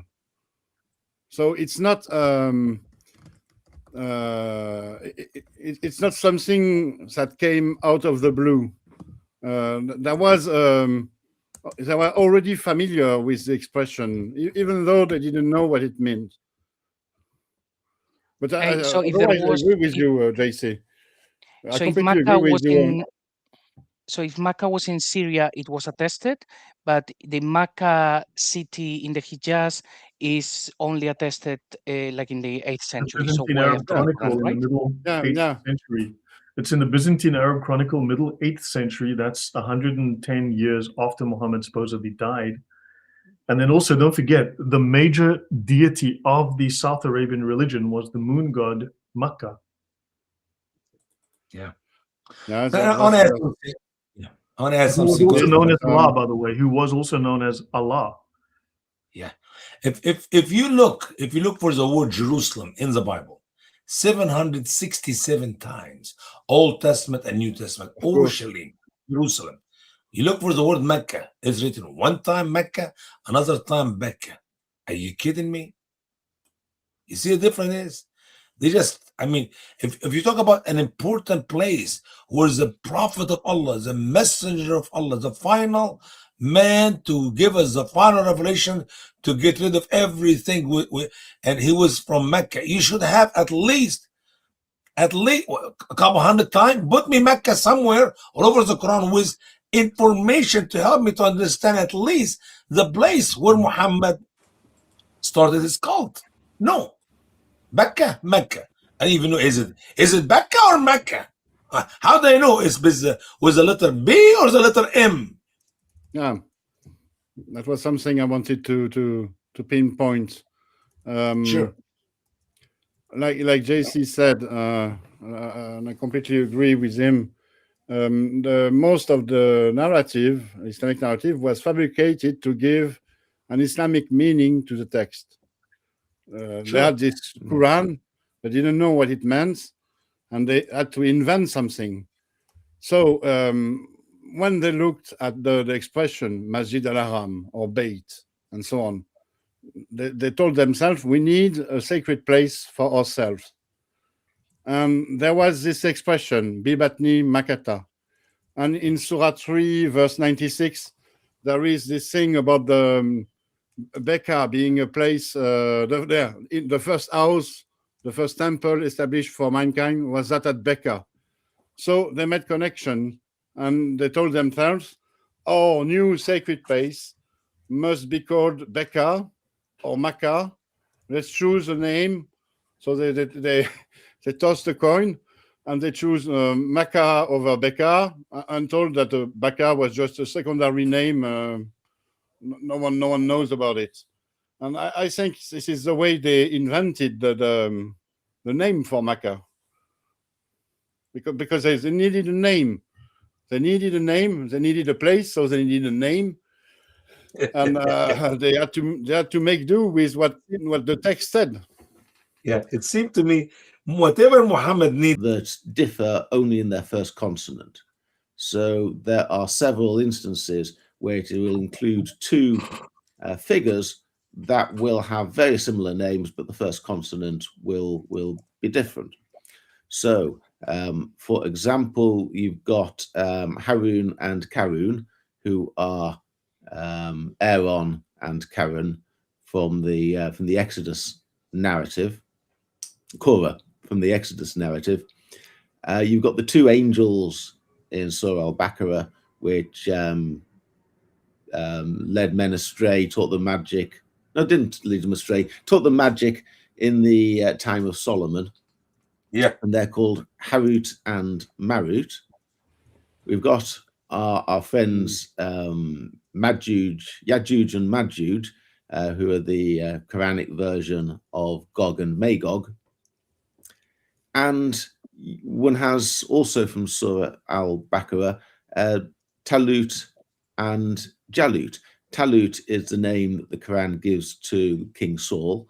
So it's not it's not something that came out of the blue. There was they were already familiar with the expression, even though they didn't know what it meant. But I agree with you, JC. I completely agree with you. So if Mecca was in Syria, it was attested, but the Mecca city in the Hijaz is only attested like in the 8th century. The Byzantine Arab Chronicle in the middle 8th century. It's in the Byzantine Arab Chronicle, middle 8th century. That's 110 years after Muhammad supposedly died. And then also, don't forget, the major deity of the South Arabian religion was the moon god Mecca. Yeah. I want to ask something. Who was also known as Allah, by the way. Who was also known as Allah. Yeah. If you look for the word Jerusalem in the Bible, 767 times, Old Testament and New Testament, Urushalim, Jerusalem. You look for the word Mecca, it's written one time Mecca, another time Mecca. Are you kidding me? You see the difference is? They just, I mean, if you talk about an important place where the prophet of Allah, the messenger of Allah, the final man to give us the final revelation to get rid of everything, and he was from Mecca, you should have at least a couple hundred times, put me Mecca somewhere all over the Quran with information to help me to understand at least the place where Muhammad started his cult. No. Mecca. I don't even know, is it Mecca or Mecca? How do I know? It's with the letter B or the letter M? Yeah, that was something I wanted to pinpoint. Sure. Like JC said, and I completely agree with him. Most of the narrative, Islamic narrative, was fabricated to give an Islamic meaning to the text. They had this Quran, they didn't know what it meant, and they had to invent something. So when they looked at the expression Masjid al-Haram or Bayt and so on, they told themselves, we need a sacred place for ourselves. There was this expression, Bibatni Makata. And in Surah 3, verse 96, there is this thing about the Mecca being a place, the first house, the first temple established for mankind was that at Mecca. So they made connection and they told themselves, our new sacred place must be called Mecca or Mecca. Let's choose a name. So they tossed a coin and they choose Mecca over Mecca, and told that Mecca was just a secondary name. No one knows about it. And I think this is the way they invented the name for Mecca. Because they needed a name. They needed a place, so they needed a name. And they had to make do with what the text said. Yeah, it seemed to me whatever Muhammad needed that differ only in their first consonant. So there are several instances where it will include two figures that will have very similar names, but the first consonant will be different. So For example, you've got Harun and Karun, who are Aaron and Karen from the Exodus narrative, Korah from the Exodus narrative. You've got the two angels in Surah Al-Baqarah, which led men astray, taught them magic. No, didn't lead them astray, taught them magic in the time of Solomon. Yeah. And they're called Harut and Marut. We've got our friends Yajuj and Majuj, who are the Quranic version of Gog and Magog. And one has also from Surah Al-Baqarah, Talut and Jalut. Talut is the name that the Quran gives to King Saul,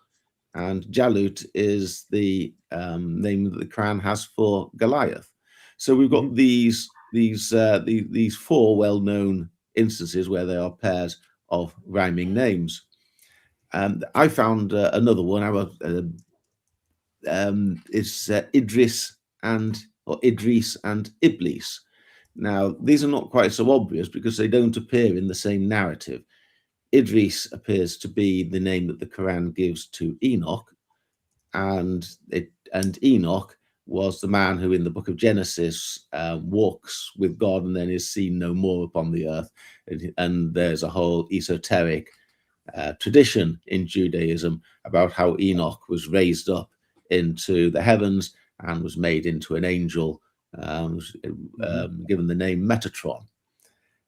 and Jalut is the name that the Quran has for Goliath. So we've got these four well-known instances where there are pairs of rhyming names. And I found another one. It's Idris and Iblis. Now, these are not quite so obvious because they don't appear in the same narrative. Idris appears to be the name that the Quran gives to Enoch, and Enoch was the man who in the book of Genesis walks with God and then is seen no more upon the earth. And there's a whole esoteric tradition in Judaism about how Enoch was raised up into the heavens and was made into an angel, given the name Metatron.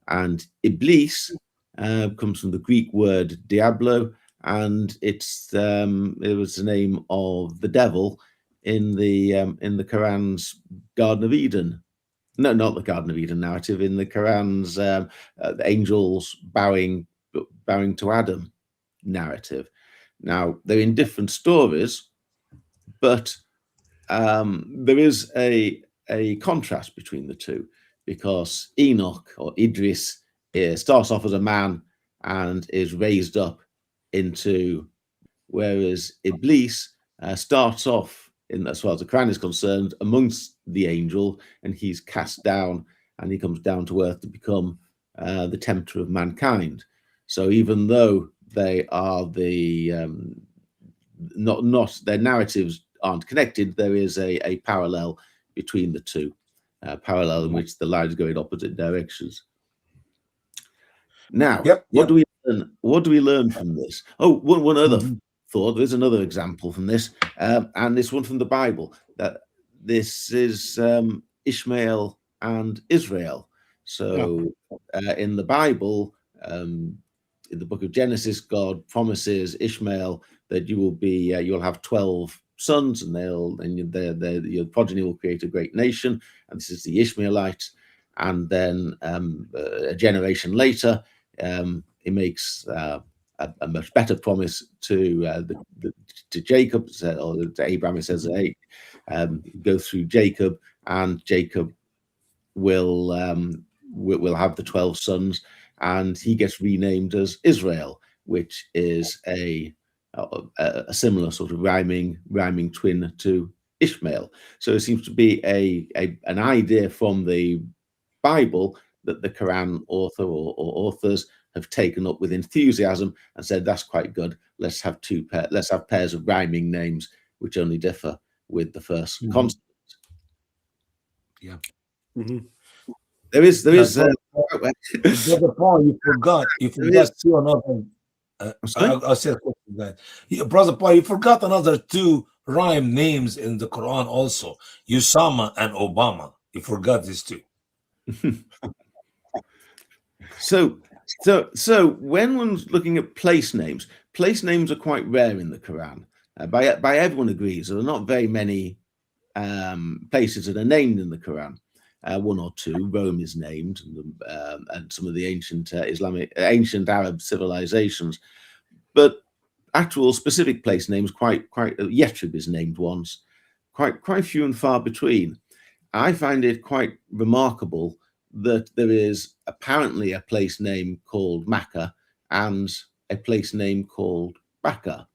And Iblis comes from the Greek word diablo, and it was the name of the devil in the Quran's Garden of Eden. No, not the Garden of Eden narrative. In the Quran's the angels bowing to Adam narrative. Now they're in different stories, but there is a contrast between the two, because Enoch or Idris starts off as a man and is raised up into, whereas Iblis starts off, as far as the Quran is concerned, amongst the angel, and he's cast down and he comes down to earth to become the tempter of mankind. So even though they are not their narratives aren't connected, there is a parallel between the two, parallel in which the lines go in opposite directions. Now, what do we learn from this? Oh, one other thought. There's another example from this, and this one from the Bible. That this is Ishmael and Israel. So in the Bible, in the book of Genesis, God promises Ishmael that you'll have 12 sons, and your progeny will create a great nation. And this is the Ishmaelites. And then a generation later, he makes a much better promise to Jacob, or to Abraham. He says, "Hey, go through Jacob, and Jacob will have the 12 sons," and he gets renamed as Israel, which is a similar sort of rhyming twin to Ishmael. So it seems to be an idea from the Bible that the Quran author or authors have taken up with enthusiasm and said, that's quite good. Let's have pairs of rhyming names which only differ with the first consonant. Yeah. There is Brother Paul, you forgot two another. I'll say a question, guys. Brother Paul, you forgot another two rhyme names in the Quran also. Usama and Obama. You forgot these two. So when one's looking at place names are quite rare in the Quran. By everyone agrees there are not very many places that are named in the Quran. One or two. Rome is named, and some of the ancient Arab civilizations, but actual specific place names quite Yathrib is named once, quite few and far between. I find it quite remarkable that there is apparently a place name called Mecca and a place name called Bacca,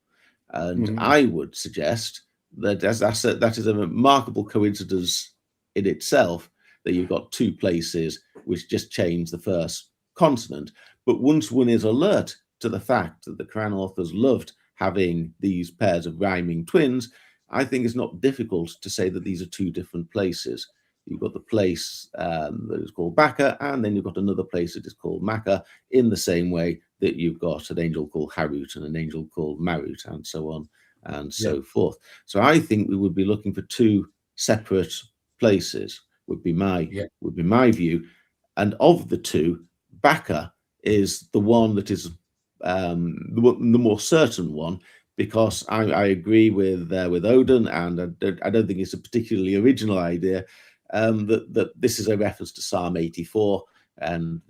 and I would suggest that that is a remarkable coincidence in itself that you've got two places which just change the first consonant. But once one is alert to the fact that the Quran authors loved having these pairs of rhyming twins, I think it's not difficult to say that these are two different places. You've got the place that is called Baka, and then you've got another place that is called Mecca, in the same way that you've got an angel called Harut and an angel called Marut, and so on and so forth. So I think we would be looking for two separate places, would be my view. And of the two, Baka is the one that is the more certain one, because I agree with Odon, and I don't think it's a particularly original idea, that this is a reference to Psalm 84, and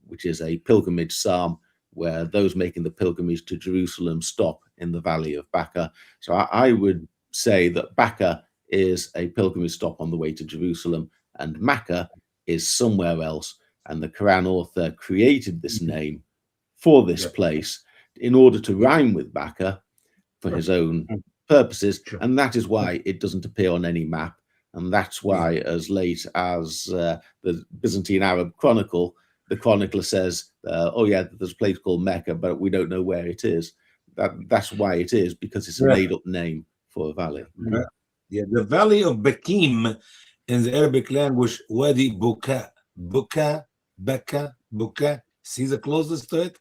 which is a pilgrimage psalm where those making the pilgrimage to Jerusalem stop in the valley of Baka. So I would say that Baka is a pilgrimage stop on the way to Jerusalem, and Mecca is somewhere else. And the Quran author created this name for this place in order to rhyme with Baka for his own purposes. And that is why it doesn't appear on any map. And that's why, as late as the Byzantine Arab Chronicle, the chronicler says, oh yeah, there's a place called Mecca, but we don't know where it is. That's why it is, because it's a made-up name for a valley. Yeah, the valley of Bakim in the Arabic language, Wadi Buka, Buka, Baka, Buka. See the closest to it?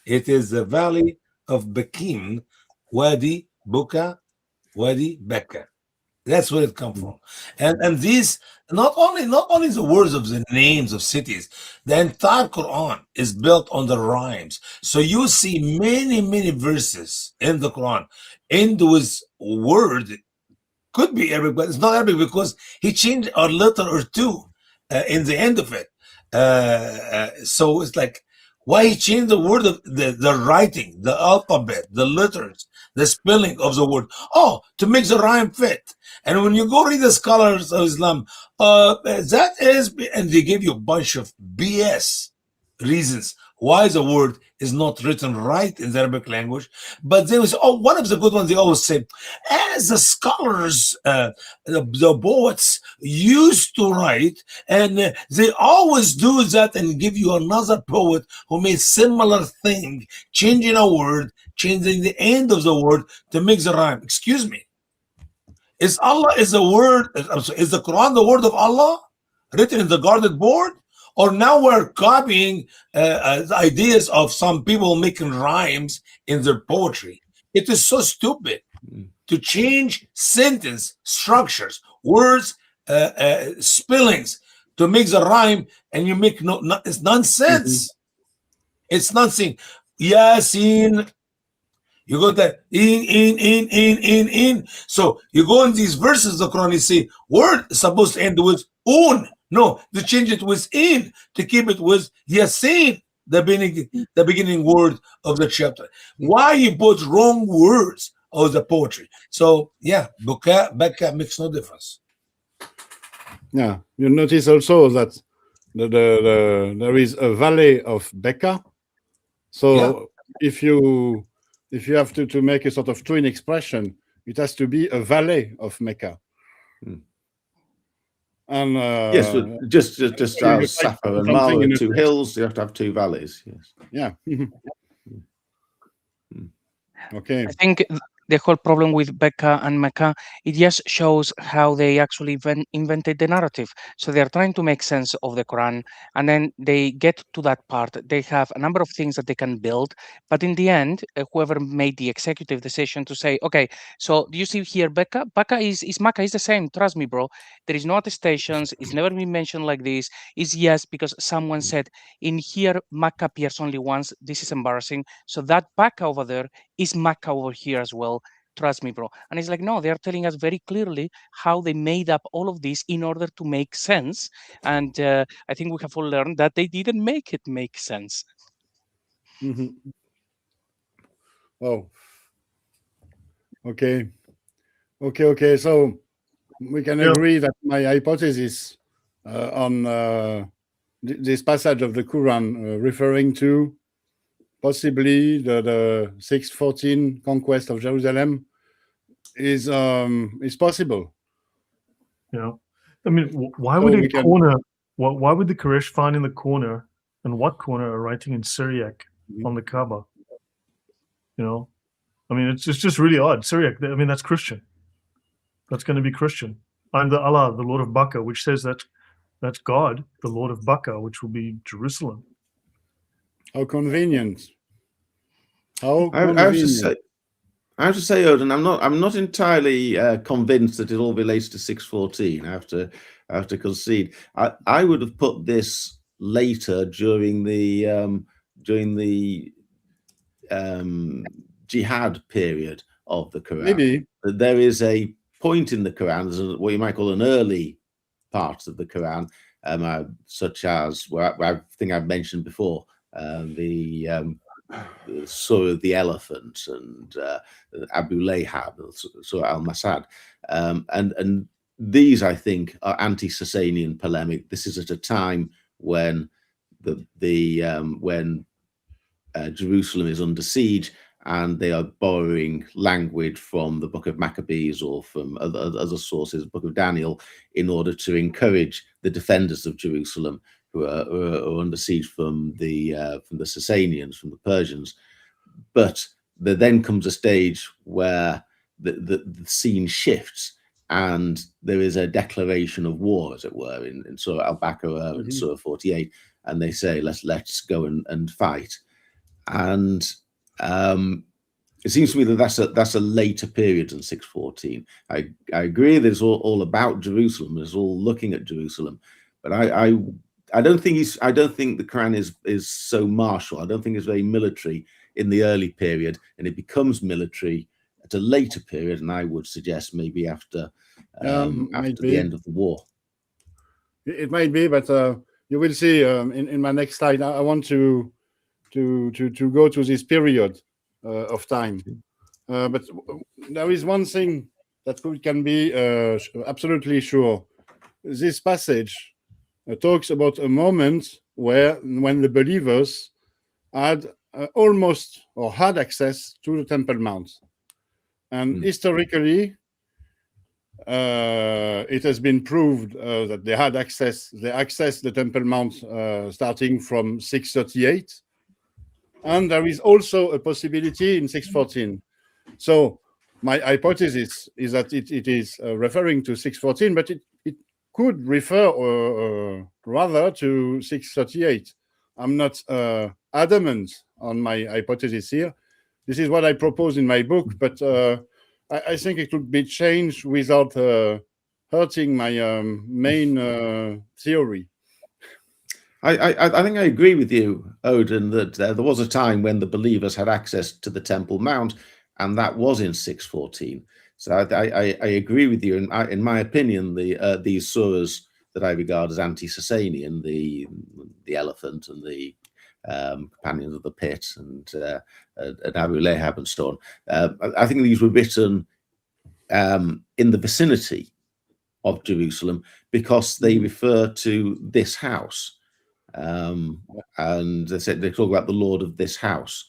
It is the valley of Bakim, Wadi Buka, Wadi Baka. That's where it comes from. And these not only the words of the names of cities, the entire Quran is built on the rhymes. So you see many verses in the Quran end with word, could be Arabic, but it's not Arabic because he changed a letter or two in the end of it. So it's like, why he changed the word of the writing, the alphabet, the letters, the spelling of the word? Oh, to make the rhyme fit. And when you go read the scholars of Islam, that is, and they give you a bunch of BS reasons why the word is not written right in the Arabic language. But they was, one of the good ones they always say, as the scholars, the poets used to write, and they always do that and give you another poet who made similar thing, changing a word, changing the end of the word to make the rhyme. Excuse me. Is the Quran the word of Allah written in the guarded board? Or now we're copying the ideas of some people making rhymes in their poetry? It is so stupid to change sentence structures, words, spellings to make the rhyme, and you make it's nonsense. It's nonsense. Yasin. You go that in. So you go in these verses of the Quran, you say word is supposed to end with un. No, they change it with in to keep it with Yasin, the beginning word of the chapter. Why you put wrong words of the poetry? So yeah, Buka, Baka makes no difference. Yeah, you notice also that there is a valley of Beka. So if you have to make a sort of twin expression, it has to be a valley of Mecca. And yes, just as Safa and Marwa are two hills, you have to have two valleys. Yes. Yeah. Okay. I think the whole problem with Becca and Mecca, it just shows how they actually invented the narrative. So they are trying to make sense of the Quran, and then they get to that part. They have a number of things that they can build, but in the end, whoever made the executive decision to say, okay, so do you see here Becca? Becca is Mecca is the same. Trust me, bro. There is no attestations. It's never been mentioned like this. It's yes because someone said in here Mecca appears only once. This is embarrassing. So that Becca over there is Mecca over here as well. Trust me, bro. And it's like, no, they are telling us very clearly how they made up all of this in order to make sense. And I think we have all learned that they didn't make it make sense. Oh, okay. So we can agree that my hypothesis on this passage of the Quran referring to possibly the 614 conquest of Jerusalem is possible. Yeah. I mean, why would a corner? Why would the Quraysh find in the corner, and what corner, a writing in Syriac on the Kaaba? You know, I mean, it's just really odd. Syriac. I mean, that's Christian. That's going to be Christian. I'm the Allah, the Lord of Bakka, which says that that's God, the Lord of Bakka, which will be Jerusalem. How convenient. How I convenient. have to say, Odon, I'm not entirely convinced that it all relates to 614. I have to concede. I would have put this later during the jihad period of the Quran. Maybe there is a point in the Quran, there's what you might call an early part of the Quran, such as where I think I've mentioned before, the Surah of the Elephant and Abu Lahab, Surah al-Masad, and these, I think, are anti-Sasanian polemic. This is at a time when when Jerusalem is under siege, and they are borrowing language from the Book of Maccabees or from other sources, Book of Daniel, in order to encourage the defenders of Jerusalem who are under siege from the Sasanians, from the Persians. But there then comes a stage where the scene shifts, and there is a declaration of war, as it were, in Surah al-Baqarah, Surah 48, and they say, let's go and fight. And it seems to me that that's a later period than 614. I agree that it's all about Jerusalem. It's all looking at Jerusalem, but I don't think the Quran is so martial. I don't think it's very military in the early period, and it becomes military at a later period. And I would suggest maybe after the end of the war. It might be, but you will see in my next slide. I want to go to this period of time, but there is one thing that we can be absolutely sure. This passage talks about a moment when the believers had almost or had access to the Temple Mount, and historically it has been proved that they had access. They accessed the Temple Mount starting from 638. And there is also a possibility in 614. So my hypothesis is that it is referring to 614, but it could refer rather to 638. I'm not adamant on my hypothesis here. This is what I propose in my book, but I think it could be changed without hurting my main theory. I think I agree with you, Odon, that there was a time when the believers had access to the Temple Mount, and that was in 614. So I agree with you. In my opinion, these surahs that I regard as anti-Sasanian, the Elephant and the Companions of the Pit and Abu Lahab and so on, I think these were written in the vicinity of Jerusalem because they refer to this house. And they talk about the Lord of this house,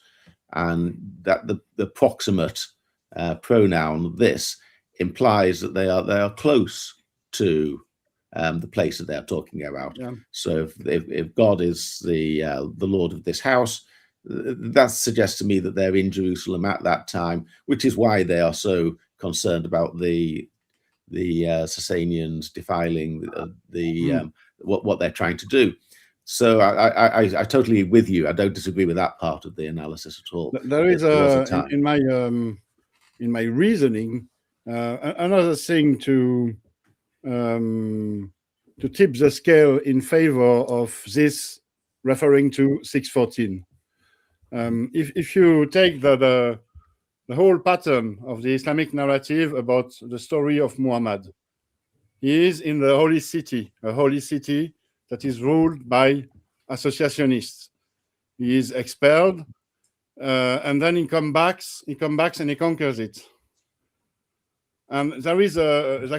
and that the proximate pronoun this implies that they are close to the place that they're talking about. Yeah. So if God is the Lord of this house, that suggests to me that they're in Jerusalem at that time, which is why they are so concerned about the Sasanians defiling what they're trying to do. So I totally with you. I don't disagree with that part of the analysis at all. There is in my reasoning another thing to tip the scale in favor of this referring to 614. If you take the whole pattern of the Islamic narrative about the story of Muhammad, he is in the holy city, a holy city that is ruled by associationists. He is expelled, and then he comes back and he conquers it. And there is if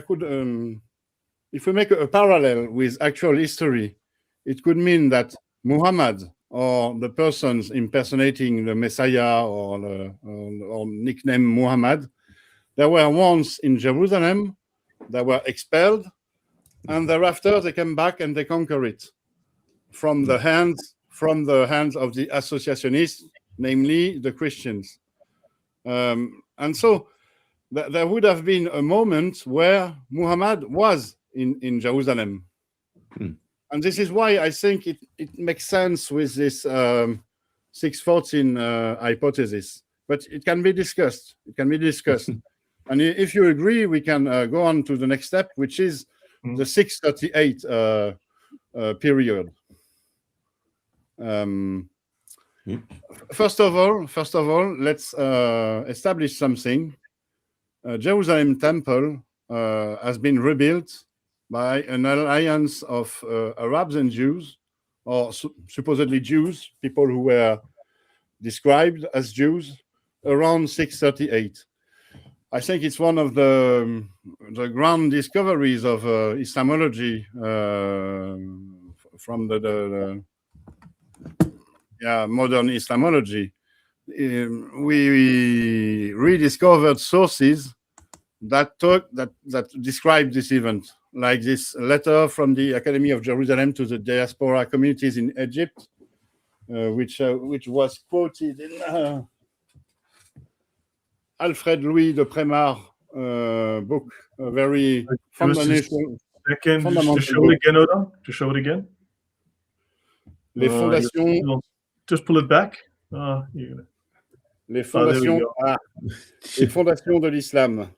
we make a parallel with actual history, it could mean that Muhammad, or the persons impersonating the Messiah or nicknamed Muhammad, they were once in Jerusalem, they were expelled, and thereafter they came back and they conquer it from the hands of the associationists, namely the Christians. And so there would have been a moment where Muhammad was in Jerusalem. And this is why I think it makes sense with this 614 hypothesis. But it can be discussed. And if you agree, we can go on to the next step, which is the 638 period. First of all, let's establish something. Jerusalem Temple has been rebuilt by an alliance of Arabs and Jews, or supposedly Jews, people who were described as Jews, around 638. I think it's one of the grand discoveries of Islamology from the modern Islamology. We rediscovered sources that describe this event, like this letter from the Academy of Jerusalem to the diaspora communities in Egypt, which was quoted in Alfred Louis de Prémar book, a very fundamental. To show it again, Odon. To show it again. Les fondations. Just pull it back. Les fondations. Les fondations de l'islam.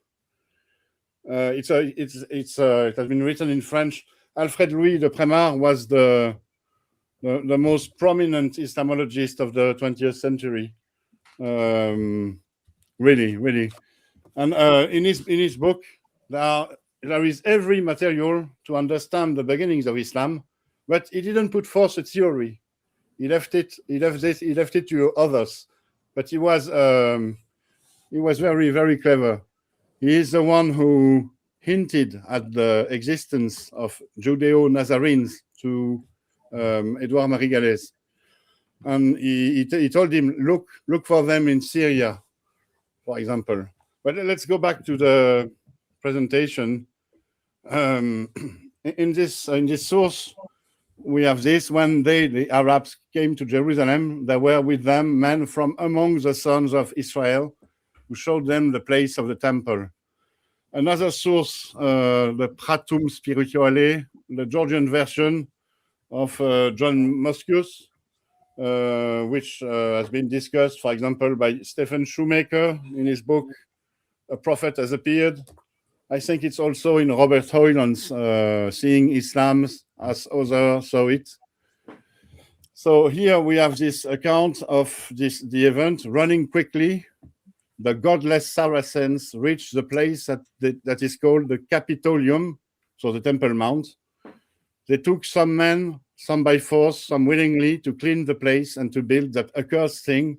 It has been written in French. Alfred Louis de Prémar was the most prominent Islamologist of the 20th century. Really. And in his book, there is every material to understand the beginnings of Islam, but he didn't put forth a theory. He left it to others. But he was very, very clever. He is the one who hinted at the existence of Judeo-Nazarenes to Edouard Marie Galès. And he told him, look for them in Syria, for example. But let's go back to the presentation. In this source, we have this: when the Arabs came to Jerusalem, there were with them men from among the sons of Israel who showed them the place of the temple. Another source, the Pratum Spirituale, the Georgian version of John Moskius, which has been discussed, for example, by Stephen Shoemaker in his book, A Prophet Has Appeared. I think it's also in Robert Hoyland's Seeing Islam as Others Saw It. So here we have this account of the event running quickly. The godless Saracens reached the place that is called the Capitolium, so the Temple Mount. They took some men, some by force, some willingly, to clean the place and to build that accursed thing,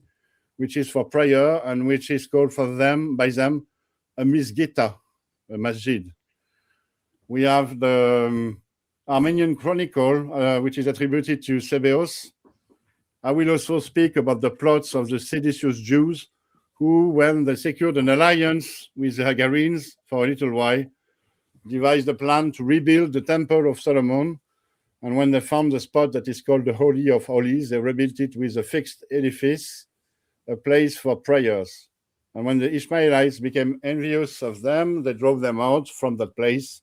which is for prayer and which is called by them a misgita, a masjid. We have the Armenian Chronicle, which is attributed to Sebeos. I will also speak about the plots of the seditious Jews who, when they secured an alliance with the Hagarenes for a little while, devised a plan to rebuild the Temple of Solomon. And when they found the spot that is called the Holy of Holies, they rebuilt it with a fixed edifice, a place for prayers. And when the Ishmaelites became envious of them, they drove them out from that place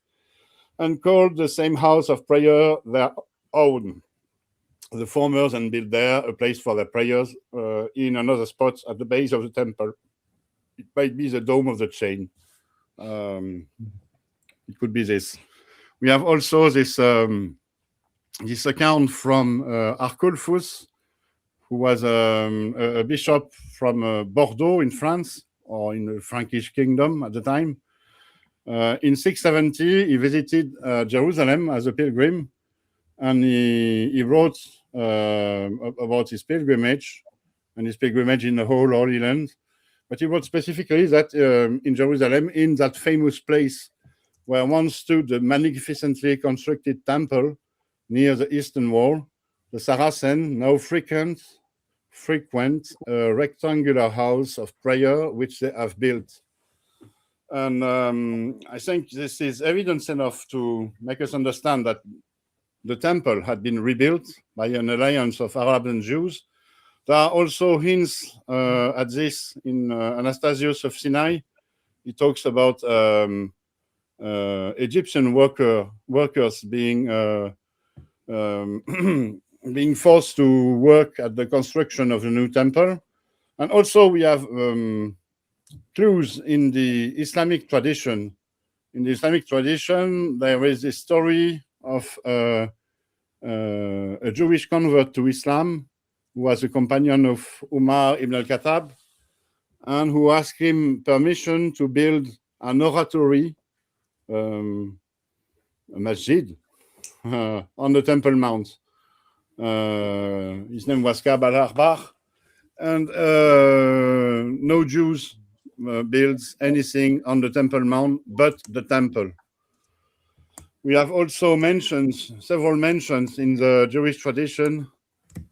and called the same house of prayer their own. The former then built there a place for their prayers in another spot at the base of the temple. It might be the dome of the chain. It could be this. We have also this account from Arculfus, who was a bishop from Bordeaux in France, or in the Frankish kingdom at the time. In 670, he visited Jerusalem as a pilgrim, and he wrote about his pilgrimage and his pilgrimage in the whole Holy Land. But he wrote specifically that in Jerusalem, in that famous place where once stood the magnificently constructed temple near the eastern wall, the Saracens now frequent a rectangular house of prayer which they have built. And I think this is evidence enough to make us understand that the temple had been rebuilt by an alliance of Arabs and Jews. There are also hints at this in Anastasius of Sinai. He talks about Egyptian workers being being forced to work at the construction of the new temple. And also we have clues in the Islamic tradition. In the Islamic tradition, there is this story of a Jewish convert to Islam who was a companion of Umar ibn al-Khattab and who asked him permission to build an oratory, a masjid, on the Temple Mount. His name was Ka'b al-Ahbar, and no Jews builds anything on the Temple Mount but the temple. We have also several mentions in the Jewish tradition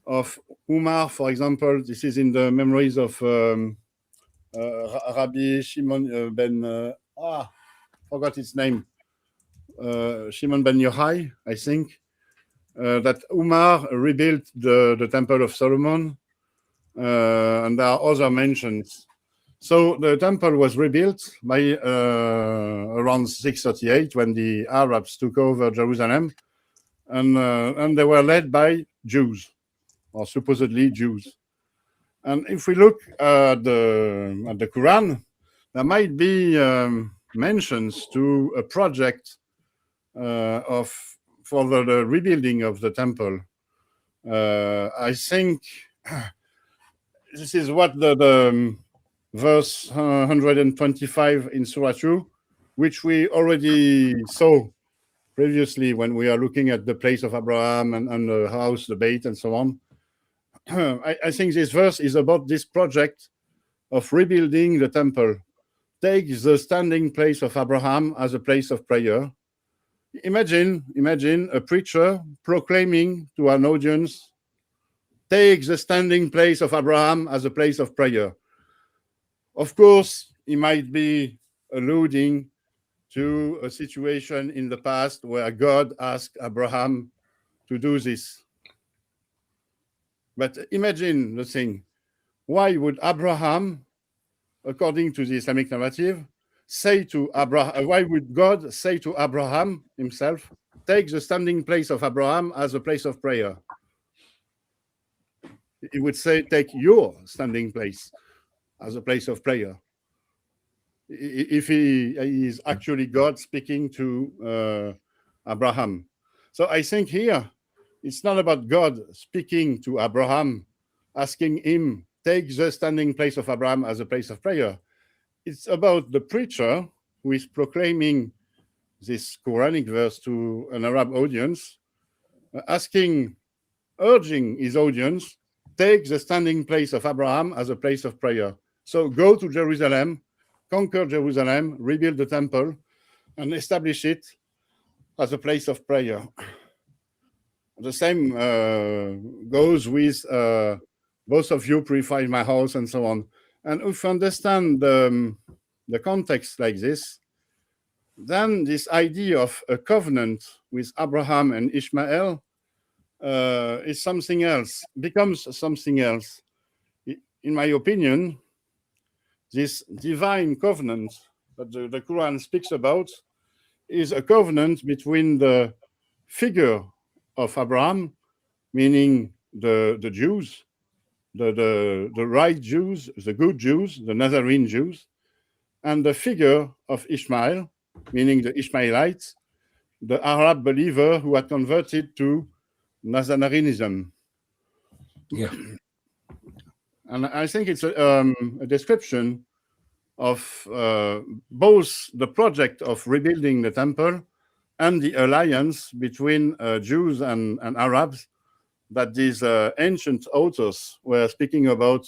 of Umar, for example. This is in the memories of Rabbi Shimon forgot his name, Shimon ben Yochai, I think, that Umar rebuilt the Temple of Solomon, and there are other mentions. So the temple was rebuilt by around 638 when the Arabs took over Jerusalem, and they were led by Jews, or supposedly Jews. And if we look at the Quran, there might be mentions to a project for the rebuilding of the temple. I think this is what the verse 125 in Surah 2, which we already saw previously when we are looking at the place of Abraham and the house, the bait, and so on. I think this verse is about this project of rebuilding the temple. Take the standing place of Abraham as a place of prayer. Imagine a preacher proclaiming to an audience, take the standing place of Abraham as a place of prayer. Of course, he might be alluding to a situation in the past where God asked Abraham to do this. But imagine the thing. Why would Abraham, according to the Islamic narrative, say to Abraham, why would God say to Abraham himself, take the standing place of Abraham as a place of prayer? He would say, take your standing place as a place of prayer. If he is actually God speaking to Abraham. So I think here, it's not about God speaking to Abraham, asking him, take the standing place of Abraham as a place of prayer. It's about the preacher who is proclaiming this Quranic verse to an Arab audience, urging his audience, take the standing place of Abraham as a place of prayer. So go to Jerusalem, conquer Jerusalem, rebuild the temple, and establish it as a place of prayer. The same goes with both of you purify my house and so on. And if you understand the context like this, then this idea of a covenant with Abraham and Ishmael is something else, becomes something else. In my opinion, this divine covenant that the Quran speaks about is a covenant between the figure of Abraham, meaning the Jews, the right Jews, the good Jews, the Nazarene Jews, and the figure of Ishmael, meaning the Ishmaelites, the Arab believer who had converted to Nazarenism. Yeah. And I think it's a description of both the project of rebuilding the temple and the alliance between Jews and Arabs that these ancient authors were speaking about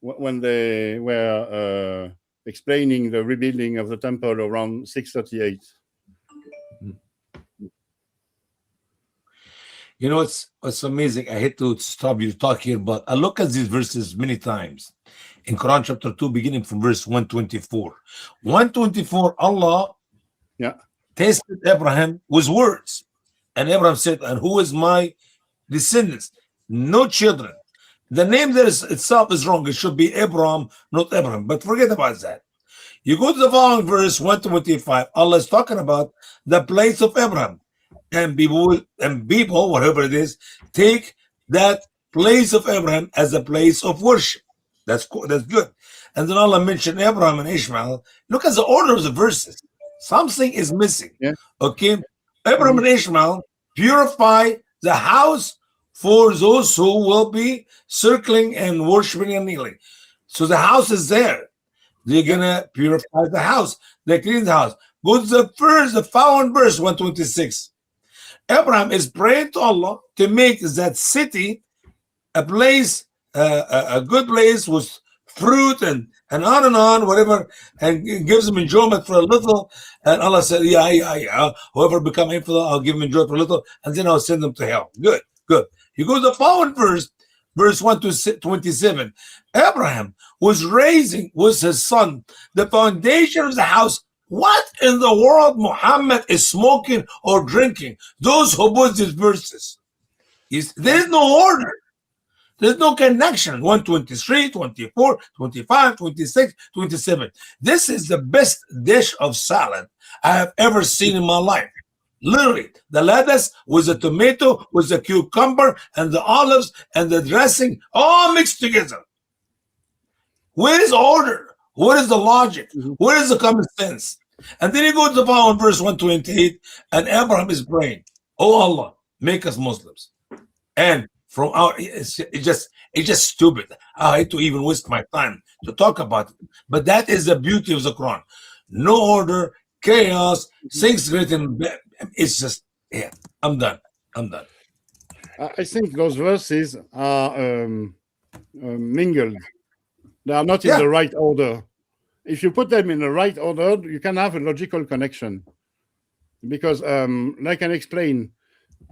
when they were explaining the rebuilding of the temple around 638. You know, it's amazing. I hate to stop you talk here, but I look at these verses many times. In Quran chapter 2, beginning from verse 124. 124, Allah tested Abraham with words. And Abraham said, and who is my descendants? No children. The name there itself is wrong. It should be Abraham, not Abraham. But forget about that. You go to the following verse 125. Allah is talking about the place of Abraham. And people, whatever it is, take that place of Abraham as a place of worship. That's cool. That's good. And then Allah mentioned Abraham and Ishmael. Look at the order of the verses. Something is missing. Okay. Abraham and Ishmael purify the house for those who will be circling and worshiping and kneeling. So the house is there. They're gonna purify the house. They clean the house. Go to the following verse 126. Abraham is praying to Allah to make that city a place, a good place with fruit and on, whatever, and gives him enjoyment for a little. And Allah said, yeah. Whoever become infidel, I'll give him enjoyment for a little, and then I'll send them to hell. Good. You go to the following verse 1 to 27. Abraham was raising with his son the foundation of the house. What in the world Muhammad is smoking or drinking? Those who put these verses. There is no order. There's no connection. 123, 24, 25, 26, 27. This is the best dish of salad I have ever seen in my life. Literally, the lettuce with the tomato, with the cucumber, and the olives, and the dressing, all mixed together. Where is order? What is the logic? Where is the common sense? And then you go to the following verse 128, and Abraham is praying, oh Allah, make us Muslims. And from our, it's just stupid. I hate to even waste my time to talk about it. But that is the beauty of the Quran. No order, chaos, things written. It's just, yeah, I'm done. I think those verses are mingled. They are not in the right order. If you put them in the right order, you can have a logical connection. Because, like I can explain,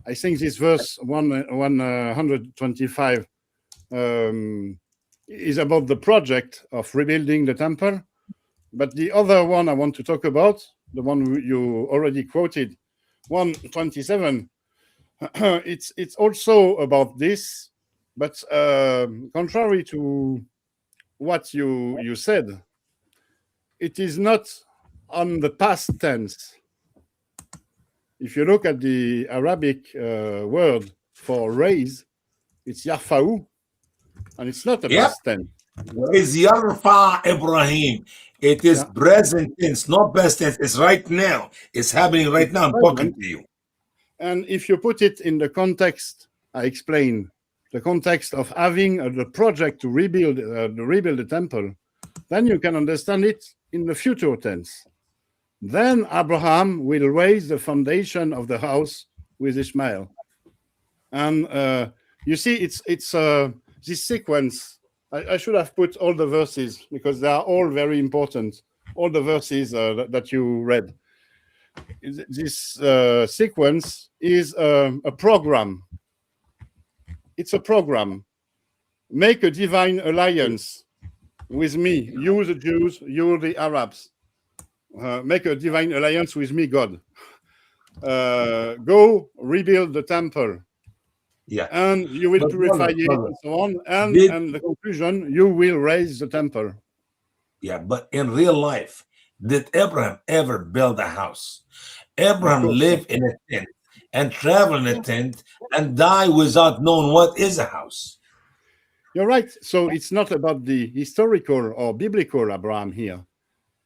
I think this verse 125 is about the project of rebuilding the temple. But the other one I want to talk about, the one you already quoted, 127, it's also about this, but contrary to what you said, it is not on the past tense. If you look at the Arabic word for raise, it's yarfa'u, and it's not a past tense. Is yarfa Ibrahim. It is present tense, not past tense. It's right now. It's happening right now. I'm talking to you. And if you put it in the context, I explain the context of having the project to rebuild the temple, then you can understand it in the future tense. Then Abraham will raise the foundation of the house with Ishmael. And you see, it's this sequence. I should have put all the verses because they are all very important. All the verses that you read. This sequence is a program. It's a program. Make a divine alliance with me. You the Jews, you the Arabs. Make a divine alliance with me, God. Go rebuild the temple. Yeah. And you will purify it and so on. And the conclusion, you will raise the temple. Yeah, but in real life, did Abraham ever build a house? Abraham lived in a tent and traveled in a tent and die without knowing what is a house. You're right. So it's not about the historical or biblical Abraham here.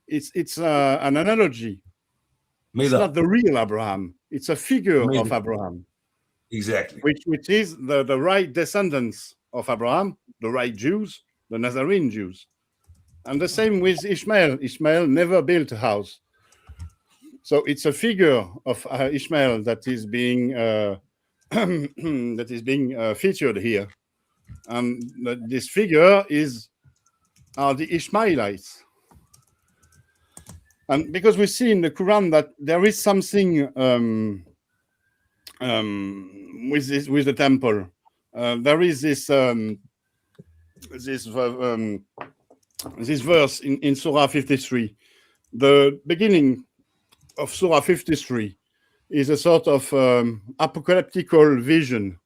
It's an analogy. It's not the real Abraham. It's a figure of Abraham. Exactly. Which is the right descendants of Abraham, the right Jews, the Nazarene Jews. And the same with Ishmael. Ishmael never built a house. So it's a figure of Ishmael that is being featured here. And this figure are the Ishmaelites. And because we see in the Quran that there is something with the temple, there is this this verse in Surah 53. The beginning of Surah 53 is a sort of apocalyptical vision,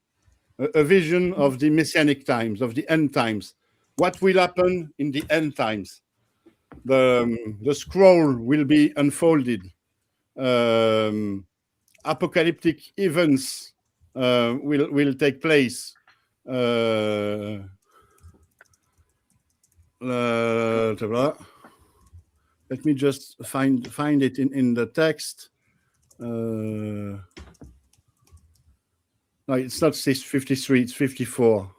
a vision of the messianic times, of the end times. What will happen in the end times? The scroll will be unfolded. Apocalyptic events will take place. Let me just find it in the text. No, it's not 53, it's 54.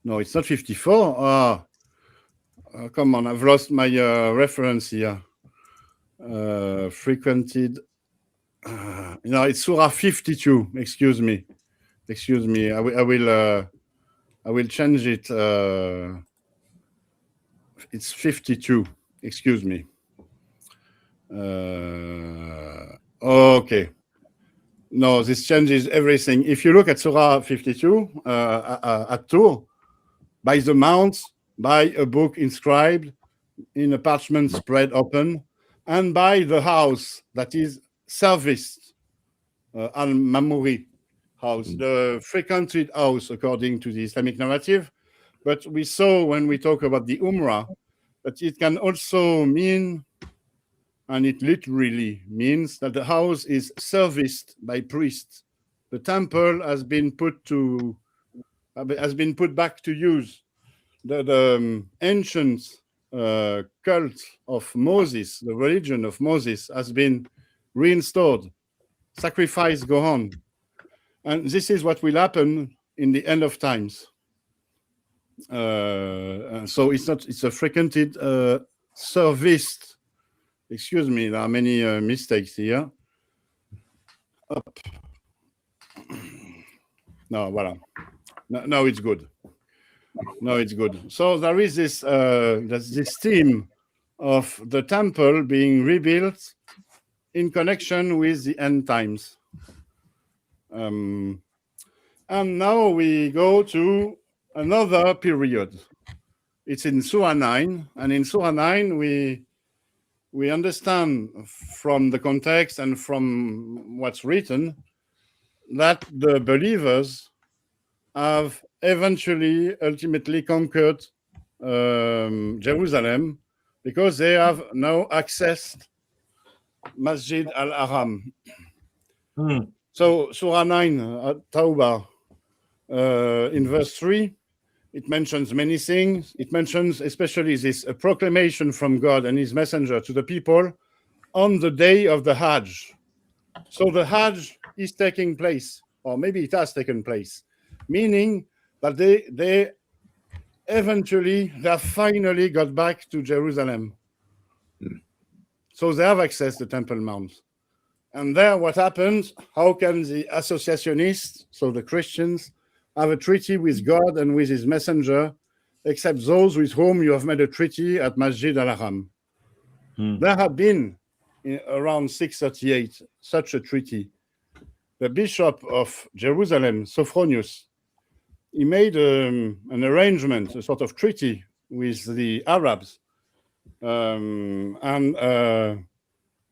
No, it's not 54. Come on, I've lost my reference here. Frequented. No, it's Surah 52. Excuse me. I will change it. It's 52. Excuse me. Okay. No, this changes everything. If you look at Surah 52 at Tur, by the mounts, by a book inscribed in a parchment spread open, and by the house that is serviced, Al-Mamuri house, the frequented house according to the Islamic narrative. But we saw when we talk about the Umrah that it can also mean, and it literally means, that the house is serviced by priests. The temple has been put back to use. The ancient cult of Moses, the religion of Moses, has been reinstalled. Sacrifice go on. And this is what will happen in the end of times. So it's a frequented, serviced. Excuse me, there are many mistakes here. Up. No, voilà. No, it's good. No, it's good. So there is this theme of the temple being rebuilt in connection with the end times. And now we go to another period. It's in Surah 9, and in Surah 9 we understand from the context and from what's written that the believers have ultimately conquered Jerusalem because they have now accessed Masjid al-Haram. So Surah 9, Tawbah, in verse 3, it mentions many things. It mentions especially this a proclamation from God and his messenger to the people on the day of the Hajj. So the Hajj is taking place, or maybe it has taken place, meaning that they have finally got back to Jerusalem. So they have accessed the Temple Mount. And there what happens, how can the associationists, so the Christians, have a treaty with God and with his messenger, except those with whom you have made a treaty at Masjid al-Haram? There have been, around 638, such a treaty. The Bishop of Jerusalem, Sophronius, he made an arrangement, a sort of treaty with the Arabs.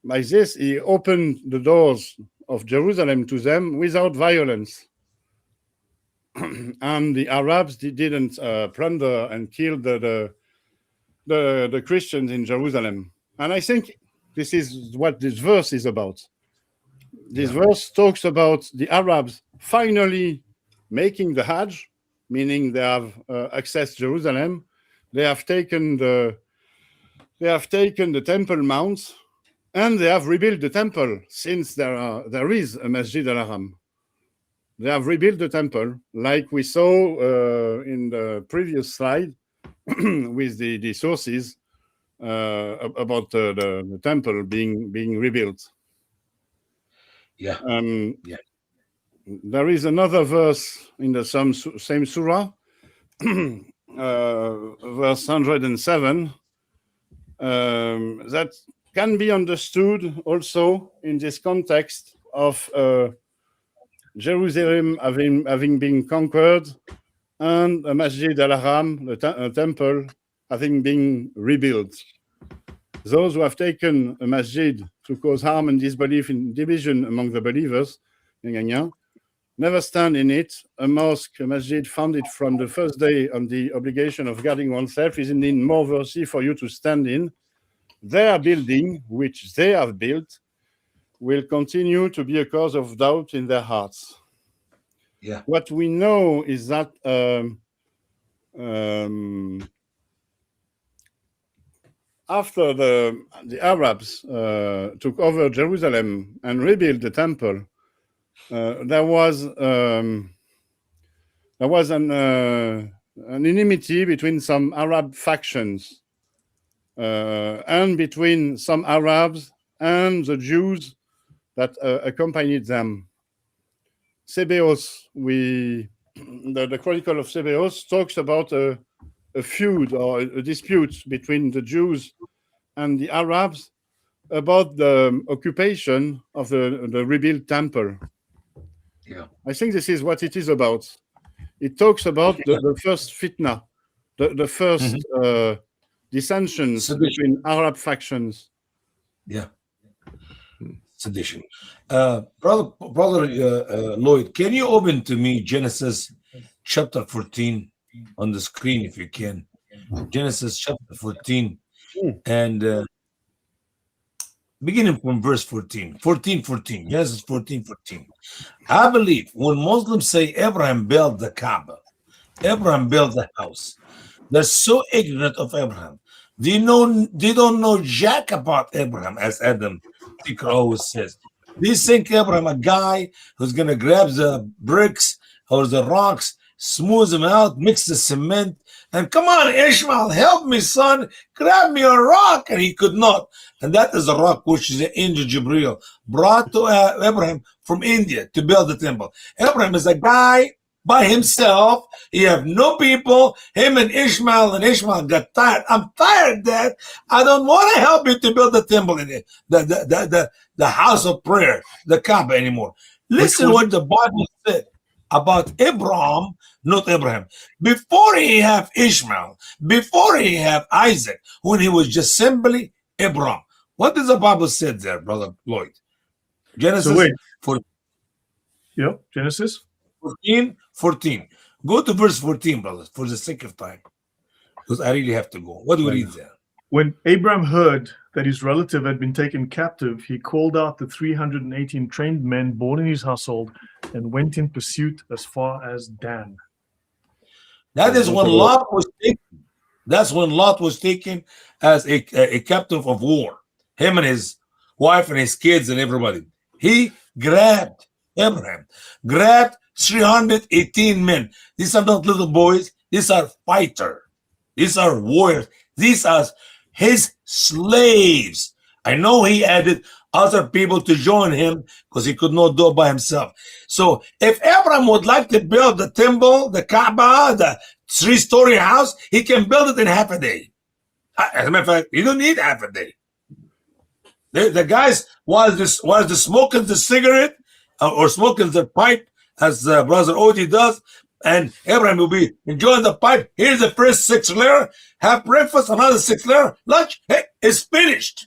By this, he opened the doors of Jerusalem to them without violence. And the Arabs didn't plunder and kill the Christians in Jerusalem. And I think this is what this verse is about. This verse talks about the Arabs finally making the Hajj, meaning they have accessed Jerusalem. They have taken the Temple Mount, and they have rebuilt the temple since there is a Masjid al-Haram. They have rebuilt the temple, like we saw in the previous slide with the sources about the temple being rebuilt. Yeah. There is another verse in the same surah, verse 107, that can be understood also in this context of Jerusalem having been conquered and a Masjid al-Haram, a temple, having been rebuilt. Those who have taken a masjid to cause harm and disbelief in division among the believers, never stand in it. A mosque, a masjid founded from the first day on the obligation of guarding oneself is indeed more worthy for you to stand in. Their building, which they have built, will continue to be a cause of doubt in their hearts. Yeah. What we know is that after the Arabs took over Jerusalem and rebuilt the temple, there was an enmity between some Arab factions and between some Arabs and the Jews that accompanied them. Sebeos, the Chronicle of Sebeos talks about a feud or a dispute between the Jews and the Arabs about the occupation of the rebuilt temple. Yeah. I think this is what it is about. It talks about the first fitna, the first dissensions between Arab factions. Yeah. Sedition. Brother Lloyd, can you open to me Genesis chapter 14 on the screen if you can? Genesis chapter 14 and beginning from verse 14. Genesis 14. I believe when Muslims say Abraham built the Kaaba, Abraham built the house, they're so ignorant of Abraham. They don't know jack about Abraham, as Adam Ticker always says. They think Abraham a guy who's gonna grab the bricks or the rocks, smooth them out, mix the cement, and come on, Ishmael, help me, son, grab me a rock, and he could not. And that is a rock which is the angel Jibril brought to Abraham from India to build the temple. Abraham is a guy by himself. He have no people. Him and Ishmael got tired. I'm tired, Dad. I don't want to help you to build the temple in it, the house of prayer, the Kaaba anymore. Listen what the Bible said about Abraham, not Abraham. Before he have Ishmael, before he have Isaac, when he was just simply Abraham. What does the Bible say there, Brother Lloyd? Genesis 14. Yep, Genesis 14. Go to verse 14, brothers, for the sake of time, because I really have to go. What do we read there? When Abraham heard that his relative had been taken captive, he called out the 318 trained men born in his household and went in pursuit as far as Dan. That is when Lot was taken. That's when Lot was taken as a captive of war. Him and his wife and his kids and everybody. He grabbed Abraham, grabbed 318 men. These are not little boys. These are fighters. These are warriors. These are his slaves. I know he added other people to join him because he could not do it by himself. So if Abraham would like to build the temple, the Kaaba, the 3-story house, he can build it in half a day. As a matter of fact, you don't need half a day. The guys, while they're smoking the cigarette or smoking the pipe, as Brother Odie does, and Abraham will be enjoying the pipe. Here's the first 6 layer. Have breakfast, another 6 layer. Lunch, hey, it's finished.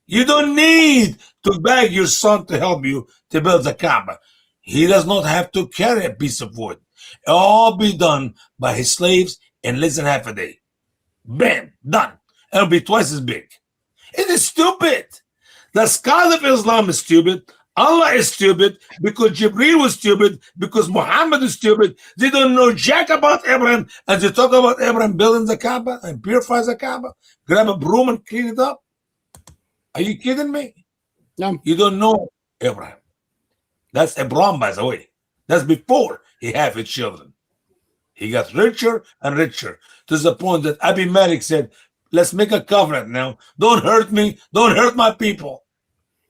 You don't need to beg your son to help you to build the Kaaba. He does not have to carry a piece of wood. All be done by his slaves in less than half a day. Bam, done. It'll be twice as big. It is stupid. The scholars of Islam is stupid. Allah is stupid because Jibreel was stupid, because Muhammad is stupid. They don't know jack about Abraham, and they talk about Abraham building the Kaaba and purifies the Kaaba. Grab a broom and clean it up. Are you kidding me? No. You don't know Abraham. That's Abraham, by the way. That's before he had his children. He got richer and richer to the point that Abimelech said, let's make a covenant now. Don't hurt me. Don't hurt my people.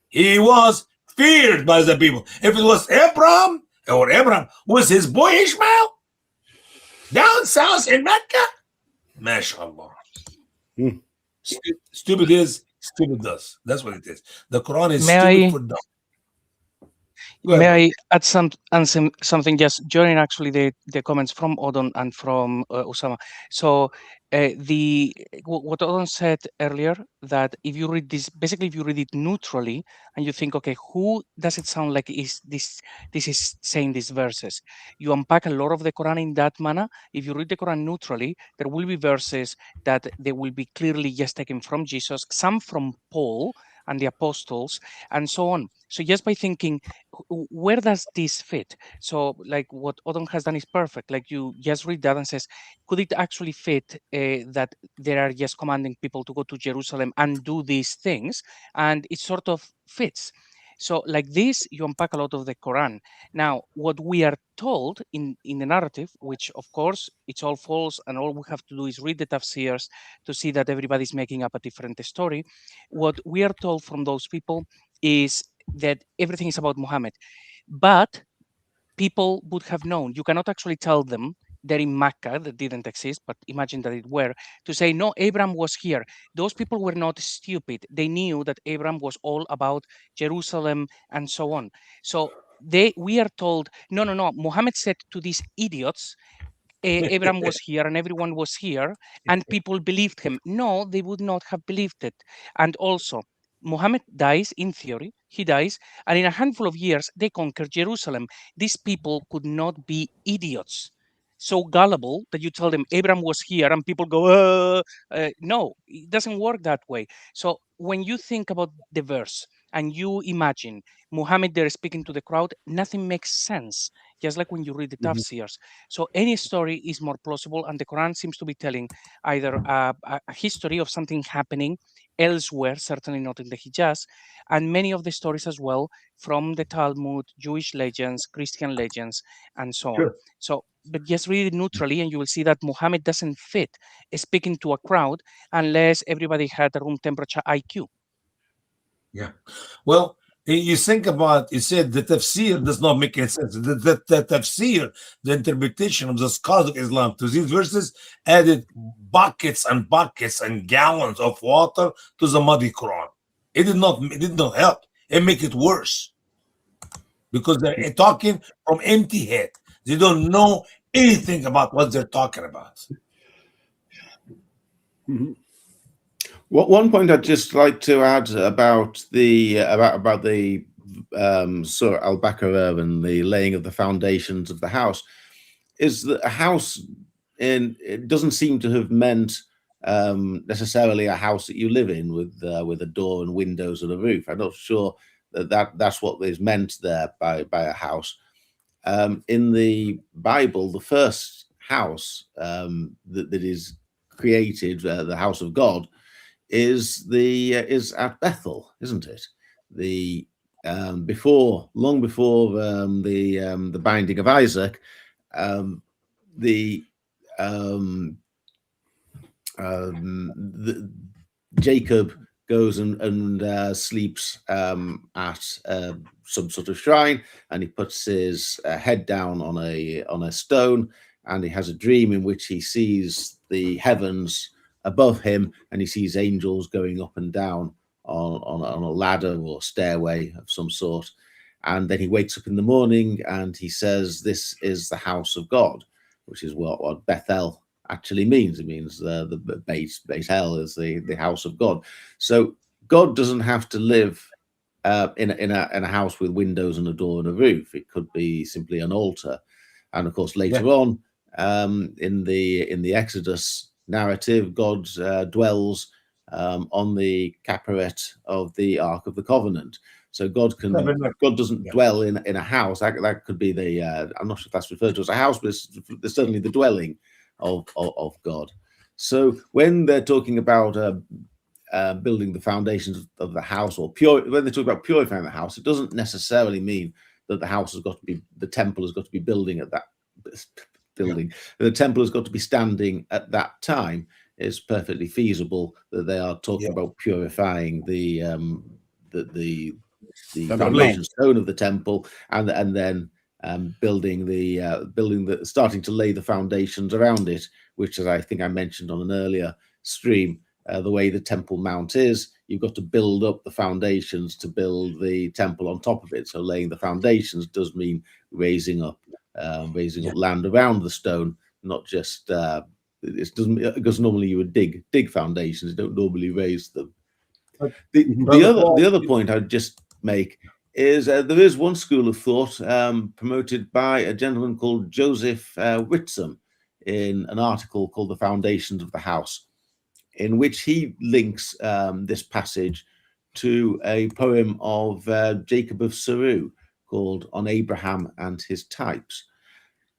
He was feared by the people. If it was Abraham, or Abraham was his boy Ishmael, down south in Mecca, mashallah. Stupid is, stupid does. That's what it is. The Quran is stupid for dumb. May I add something? Just joining actually the comments from Odon and from Usama. So what Odon said earlier, that if you read this, basically if you read it neutrally and you think, okay, who does it sound like is this is saying these verses? You unpack a lot of the Quran in that manner. If you read the Quran neutrally, there will be verses that they will be clearly just taken from Jesus, some from Paul and the apostles, and so on. So just by thinking, where does this fit? So like what Odon has done is perfect. Like you just read that and says, could it actually fit that they are just commanding people to go to Jerusalem and do these things? And it sort of fits. So like this, you unpack a lot of the Quran. Now, what we are told in the narrative, which of course it's all false, and all we have to do is read the tafsirs to see that everybody's making up a different story. What we are told from those people is that everything is about Muhammad. But people would have known. You cannot actually tell them they're in Mecca, that didn't exist, but imagine that it were, to say, no, Abraham was here. Those people were not stupid. They knew that Abraham was all about Jerusalem and so on. So we are told, no, Muhammad said to these idiots, Abraham was here and everyone was here, and people believed him. No, they would not have believed it. And also, Muhammad dies, in theory, he dies, and in a handful of years, they conquer Jerusalem. These people could not be idiots, so gullible that you tell them Abraham was here and people go, no, it doesn't work that way. So when you think about the verse and you imagine Muhammad there speaking to the crowd, nothing makes sense, just like when you read the tafsirs. So any story is more plausible, and the Quran seems to be telling either a history of something happening elsewhere, certainly not in the Hijaz, and many of the stories as well from the Talmud, Jewish legends, Christian legends, and so on. So, but just read it neutrally, and you will see that Muhammad doesn't fit speaking to a crowd unless everybody had a room temperature IQ. Yeah. Well, you think about, you said the tafsir does not make any sense. The tafsir, the interpretation of the scholars of Islam to these verses, added buckets and buckets and gallons of water to the muddy Quran. It did not help. It make it worse, because they're talking from empty head. They don't know anything about what they're talking about. One point I'd just like to add about the Surah Al-Baqarah and the laying of the foundations of the house is that a house it doesn't seem to have meant necessarily a house that you live in with a door and windows and a roof. I'm not sure that's what is meant there by a house. In the Bible, the first house that is created, the house of God, is at Bethel, isn't it? The long before the binding of Isaac, Jacob goes and sleeps at some sort of shrine, and he puts his head down on a stone, and he has a dream in which he sees the heavens above him, and he sees angels going up and down on a ladder or stairway of some sort. And then he wakes up in the morning and he says, "This is the house of God," which is what Bethel actually means. It means the Beit El is the house of God. So God doesn't have to live in a house with windows and a door and a roof. It could be simply an altar. And of course, later on in the Exodus narrative, God dwells on the caperet of the Ark of the Covenant. So God doesn't dwell in a house. That could be I'm not sure if that's referred to as a house, but it's certainly the dwelling of God. So when they're talking about building the foundations of the house, or when they talk about purifying the house, it doesn't necessarily mean that the temple has got to be building at that building. The temple has got to be standing at that time. It's perfectly feasible that they are talking about purifying the foundation stone of the temple, and then starting to lay the foundations around it, which, as I think I mentioned on an earlier stream, the way the Temple Mount is, you've got to build up the foundations to build the temple on top of it. So laying the foundations does mean raising up land around the stone, not just it doesn't, because normally you would dig foundations, you don't normally raise them. The other point I'd just make is there is one school of thought promoted by a gentleman called Joseph Whitsom in an article called The Foundations of the House, in which he links this passage to a poem of Jacob of Surrey called On Abraham and His Types.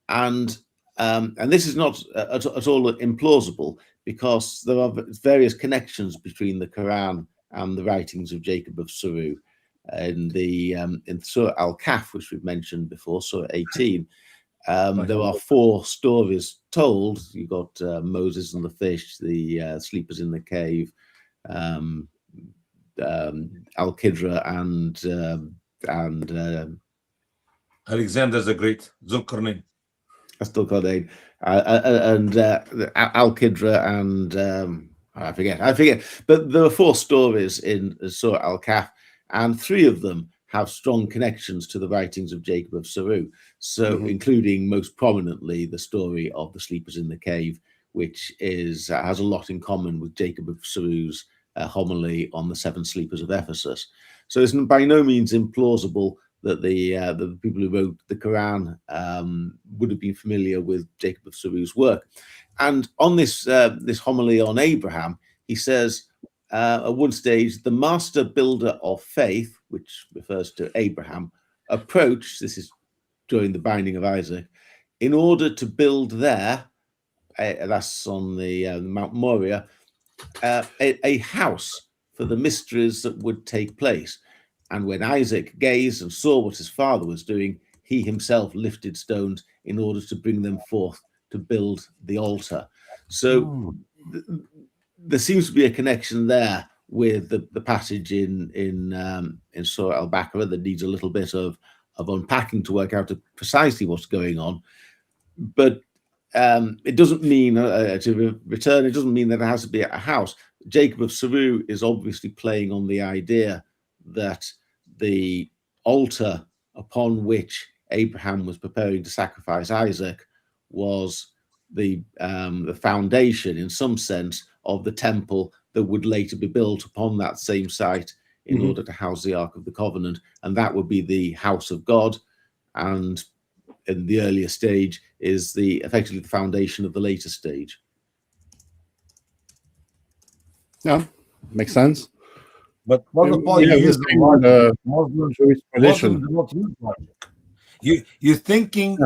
And this is not at all implausible, because there are various connections between the Quran and the writings of Jacob of Surrey. In Surah Al-Kahf, which we've mentioned before, Surah 18, there are 4 stories told. You've got Moses and the fish, the sleepers in the cave, Al-Qidra, and Alexander the Great, Zulkarnain. and Al-Qidra, and I forget. But there are 4 stories in Surah Al-Kahf, and 3 of them have strong connections to the writings of Jacob of Surrey. So, including most prominently the story of the sleepers in the cave, which has a lot in common with Jacob of Surrey's homily on the 7 sleepers of Ephesus. So it's by no means implausible that the people who wrote the Quran would have been familiar with Jacob of Surrey's work. And on this homily on Abraham, he says, at one stage, the master builder of faith, which refers to Abraham, approached, this is during the binding of Isaac, in order to build there, that's on the Mount Moriah, a house for the mysteries that would take place. And when Isaac gazed and saw what his father was doing, he himself lifted stones in order to bring them forth to build the altar. So there seems to be a connection there with the passage in Surah Al-Baqarah that needs a little bit of unpacking to work out precisely what's going on. But it doesn't mean, to return, it doesn't mean that it has to be a house. Jacob of Surrey is obviously playing on the idea that the altar upon which Abraham was preparing to sacrifice Isaac was the foundation, in some sense, of the temple that would later be built upon that same site in order to house the Ark of the Covenant, and that would be the house of God. And in the earlier stage is effectively the foundation of the later stage. Yeah, makes sense. But what the point is, you're thinking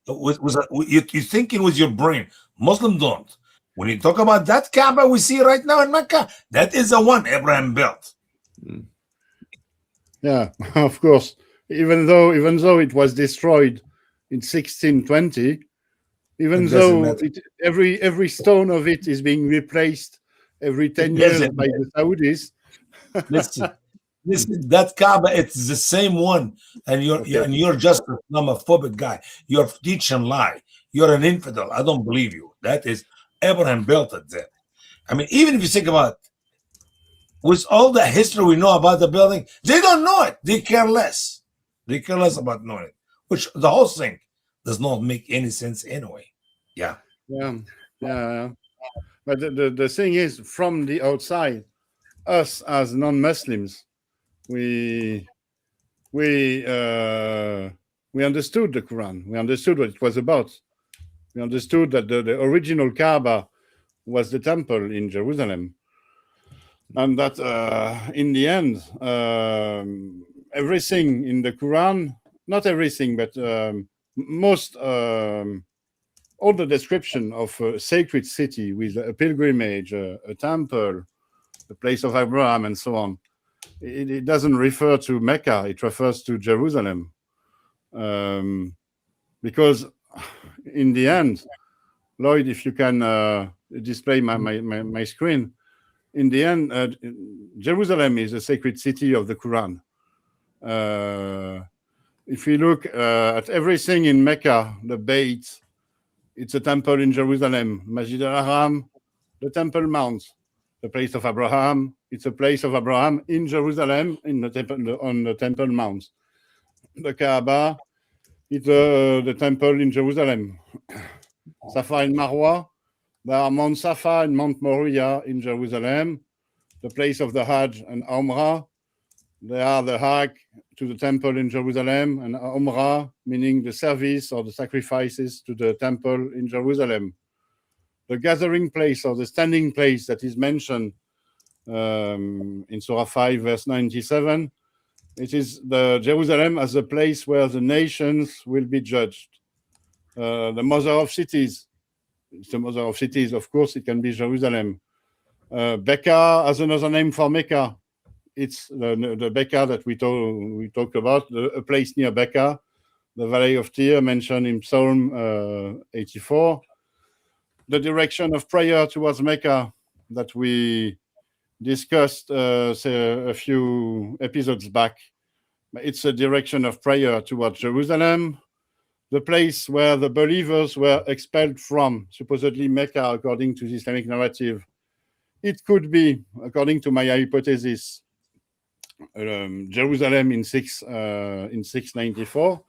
you're thinking with your brain. Muslim don't. When you talk about that Kaaba we see right now in Mecca, that is the one Abraham built. Yeah, of course. Even though it was destroyed in 1620, even though every stone of it is being replaced every 10 years by the Saudis. Listen, that Kaaba, it's the same one, and you're just a Islamophobic guy. You're teaching lie. You're an infidel. I don't believe you. That is Abraham built it there. I mean, even if you think about it, with all the history we know about the building, they don't know it. They care less. They care less about knowing it, which the whole thing does not make any sense anyway. Yeah. But the thing is, from the outside, us as non-Muslims, we understood the Quran. We understood what it was about. We understood that the original Kaaba was the temple in Jerusalem, and that in the end, everything in the Quran, not everything, but most, all the description of a sacred city with a pilgrimage, a temple, the place of Abraham, and so on, it doesn't refer to Mecca. It refers to Jerusalem, because in the end, Lloyd, if you can display my screen, in the end, Jerusalem is a sacred city of the Quran. If you look at everything in Mecca, the Bayt, it's a temple in Jerusalem. Masjid al-Haram, the Temple Mount, the place of Abraham, It's a place of Abraham in Jerusalem, on the Temple Mount. The Kaaba is the temple in Jerusalem. Safa and Marwa, there are Mount Safa and Mount Moriah in Jerusalem, the place of the Hajj and Umrah. They are the Hajj to the temple in Jerusalem, and Umrah, meaning the service or the sacrifices to the temple in Jerusalem. The gathering place or the standing place that is mentioned in Surah 5, verse 97, it is the Jerusalem as a place where the nations will be judged. The mother of cities. It's the mother of cities, of course, it can be Jerusalem. Becca as another name for Mecca. It's the Becca that we talked about, a place near Becca, the Valley of Tyre mentioned in Psalm 84. The direction of prayer towards Mecca that we discussed a few episodes back. It's a direction of prayer towards Jerusalem, the place where the believers were expelled from, supposedly Mecca, according to the Islamic narrative. It could be, according to my hypothesis, Jerusalem in 694,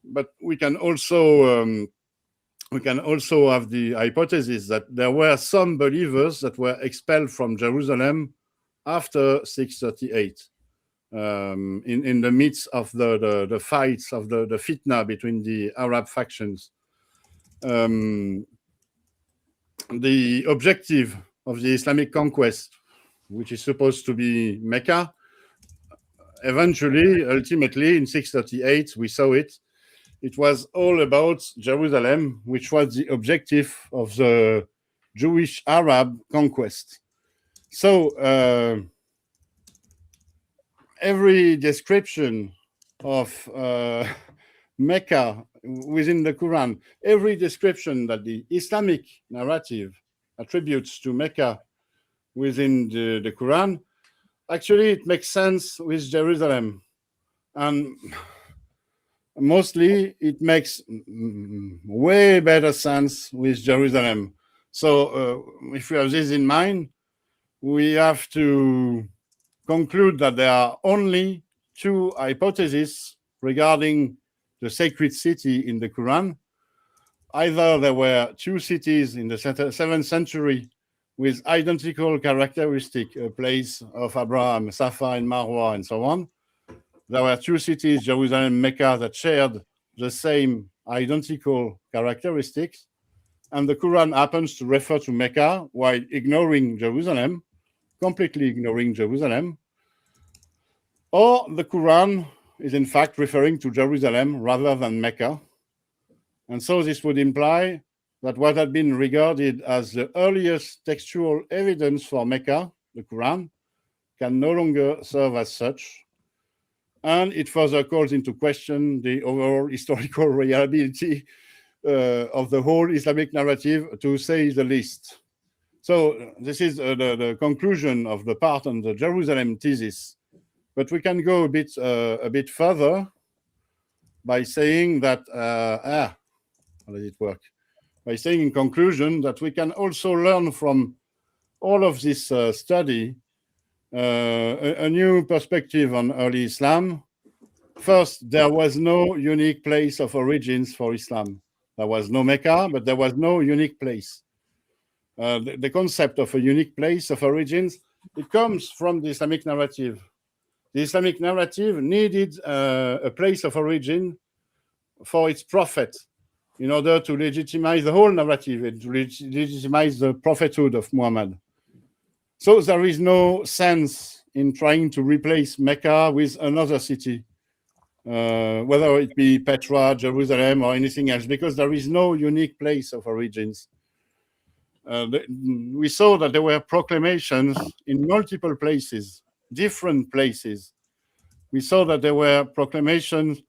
but we can also have the hypothesis that there were some believers that were expelled from Jerusalem after 638, in the midst of the fights of the fitna between the Arab factions. The objective of the Islamic conquest, which is supposed to be Mecca, eventually, ultimately, in 638, we saw it. It was all about Jerusalem, which was the objective of the Jewish Arab conquest. So every description of Mecca within the Quran, every description that the Islamic narrative attributes to Mecca within the Quran, actually it makes sense with Jerusalem. And mostly it makes way better sense with Jerusalem. So if we have this in mind, we have to conclude that there are only two hypotheses regarding the sacred city in the Quran. Either there were two cities in the 7th century with identical characteristics, a place of Abraham, Safa and Marwa, and so on. There were two cities, Jerusalem and Mecca, that shared the same identical characteristics. And the Quran happens to refer to Mecca while ignoring Jerusalem, completely ignoring Jerusalem. Or the Quran is in fact referring to Jerusalem rather than Mecca. And so this would imply that what had been regarded as the earliest textual evidence for Mecca, the Quran, can no longer serve as such. And it further calls into question the overall historical reliability of the whole Islamic narrative, to say the least. So this is the conclusion of the part on the Jerusalem thesis. But we can go a bit further by saying that, how does it work? By saying in conclusion that we can also learn from all of this study a new perspective on early Islam. First, there was no unique place of origins for Islam. There was no Mecca, but there was no unique place. The concept of a unique place of origins, it comes from the Islamic narrative. The Islamic narrative needed a place of origin for its prophet in order to legitimize the whole narrative and to legitimize the prophethood of Muhammad. So there is no sense in trying to replace Mecca with another city, whether it be Petra, Jerusalem, or anything else, because there is no unique place of origins. We saw that there were proclamations in multiple places, different places. We saw that there were proclamations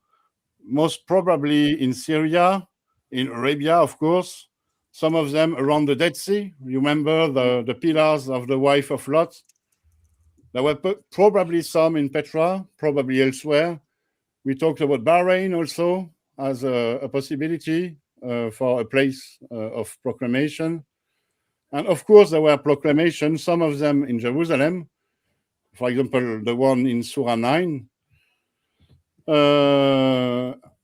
most probably in Syria, in Arabia, of course, some of them around the Dead Sea. You remember the pillars of the wife of Lot? There were probably some in Petra, probably elsewhere. We talked about Bahrain also as a possibility for a place of proclamation. And of course, there were proclamations, some of them in Jerusalem, For example, the one in Surah 9.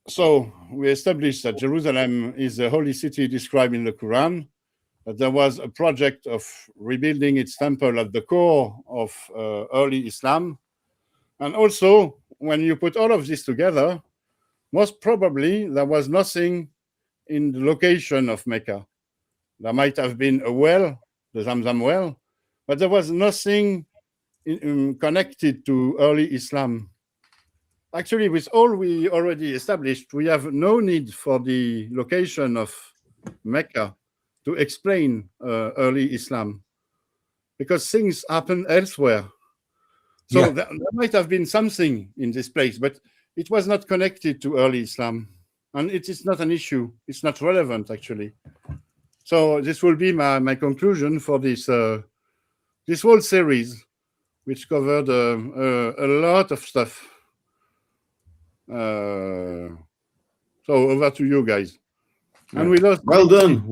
So we established that Jerusalem is the holy city described in the Quran, that there was a project of rebuilding its temple at the core of early Islam. And also, when you put all of this together, most probably there was nothing in the location of Mecca. There might have been a well, the Zamzam well, but there was nothing connected to early Islam. Actually, with all we already established, we have no need for the location of Mecca to explain early Islam, because things happen elsewhere. So there might have been something in this place, but it was not connected to early Islam. And it is not an issue. It's not relevant, actually. So this will be my conclusion for this this whole series, which covered a lot of stuff. So over to you guys. And we lost. Well done,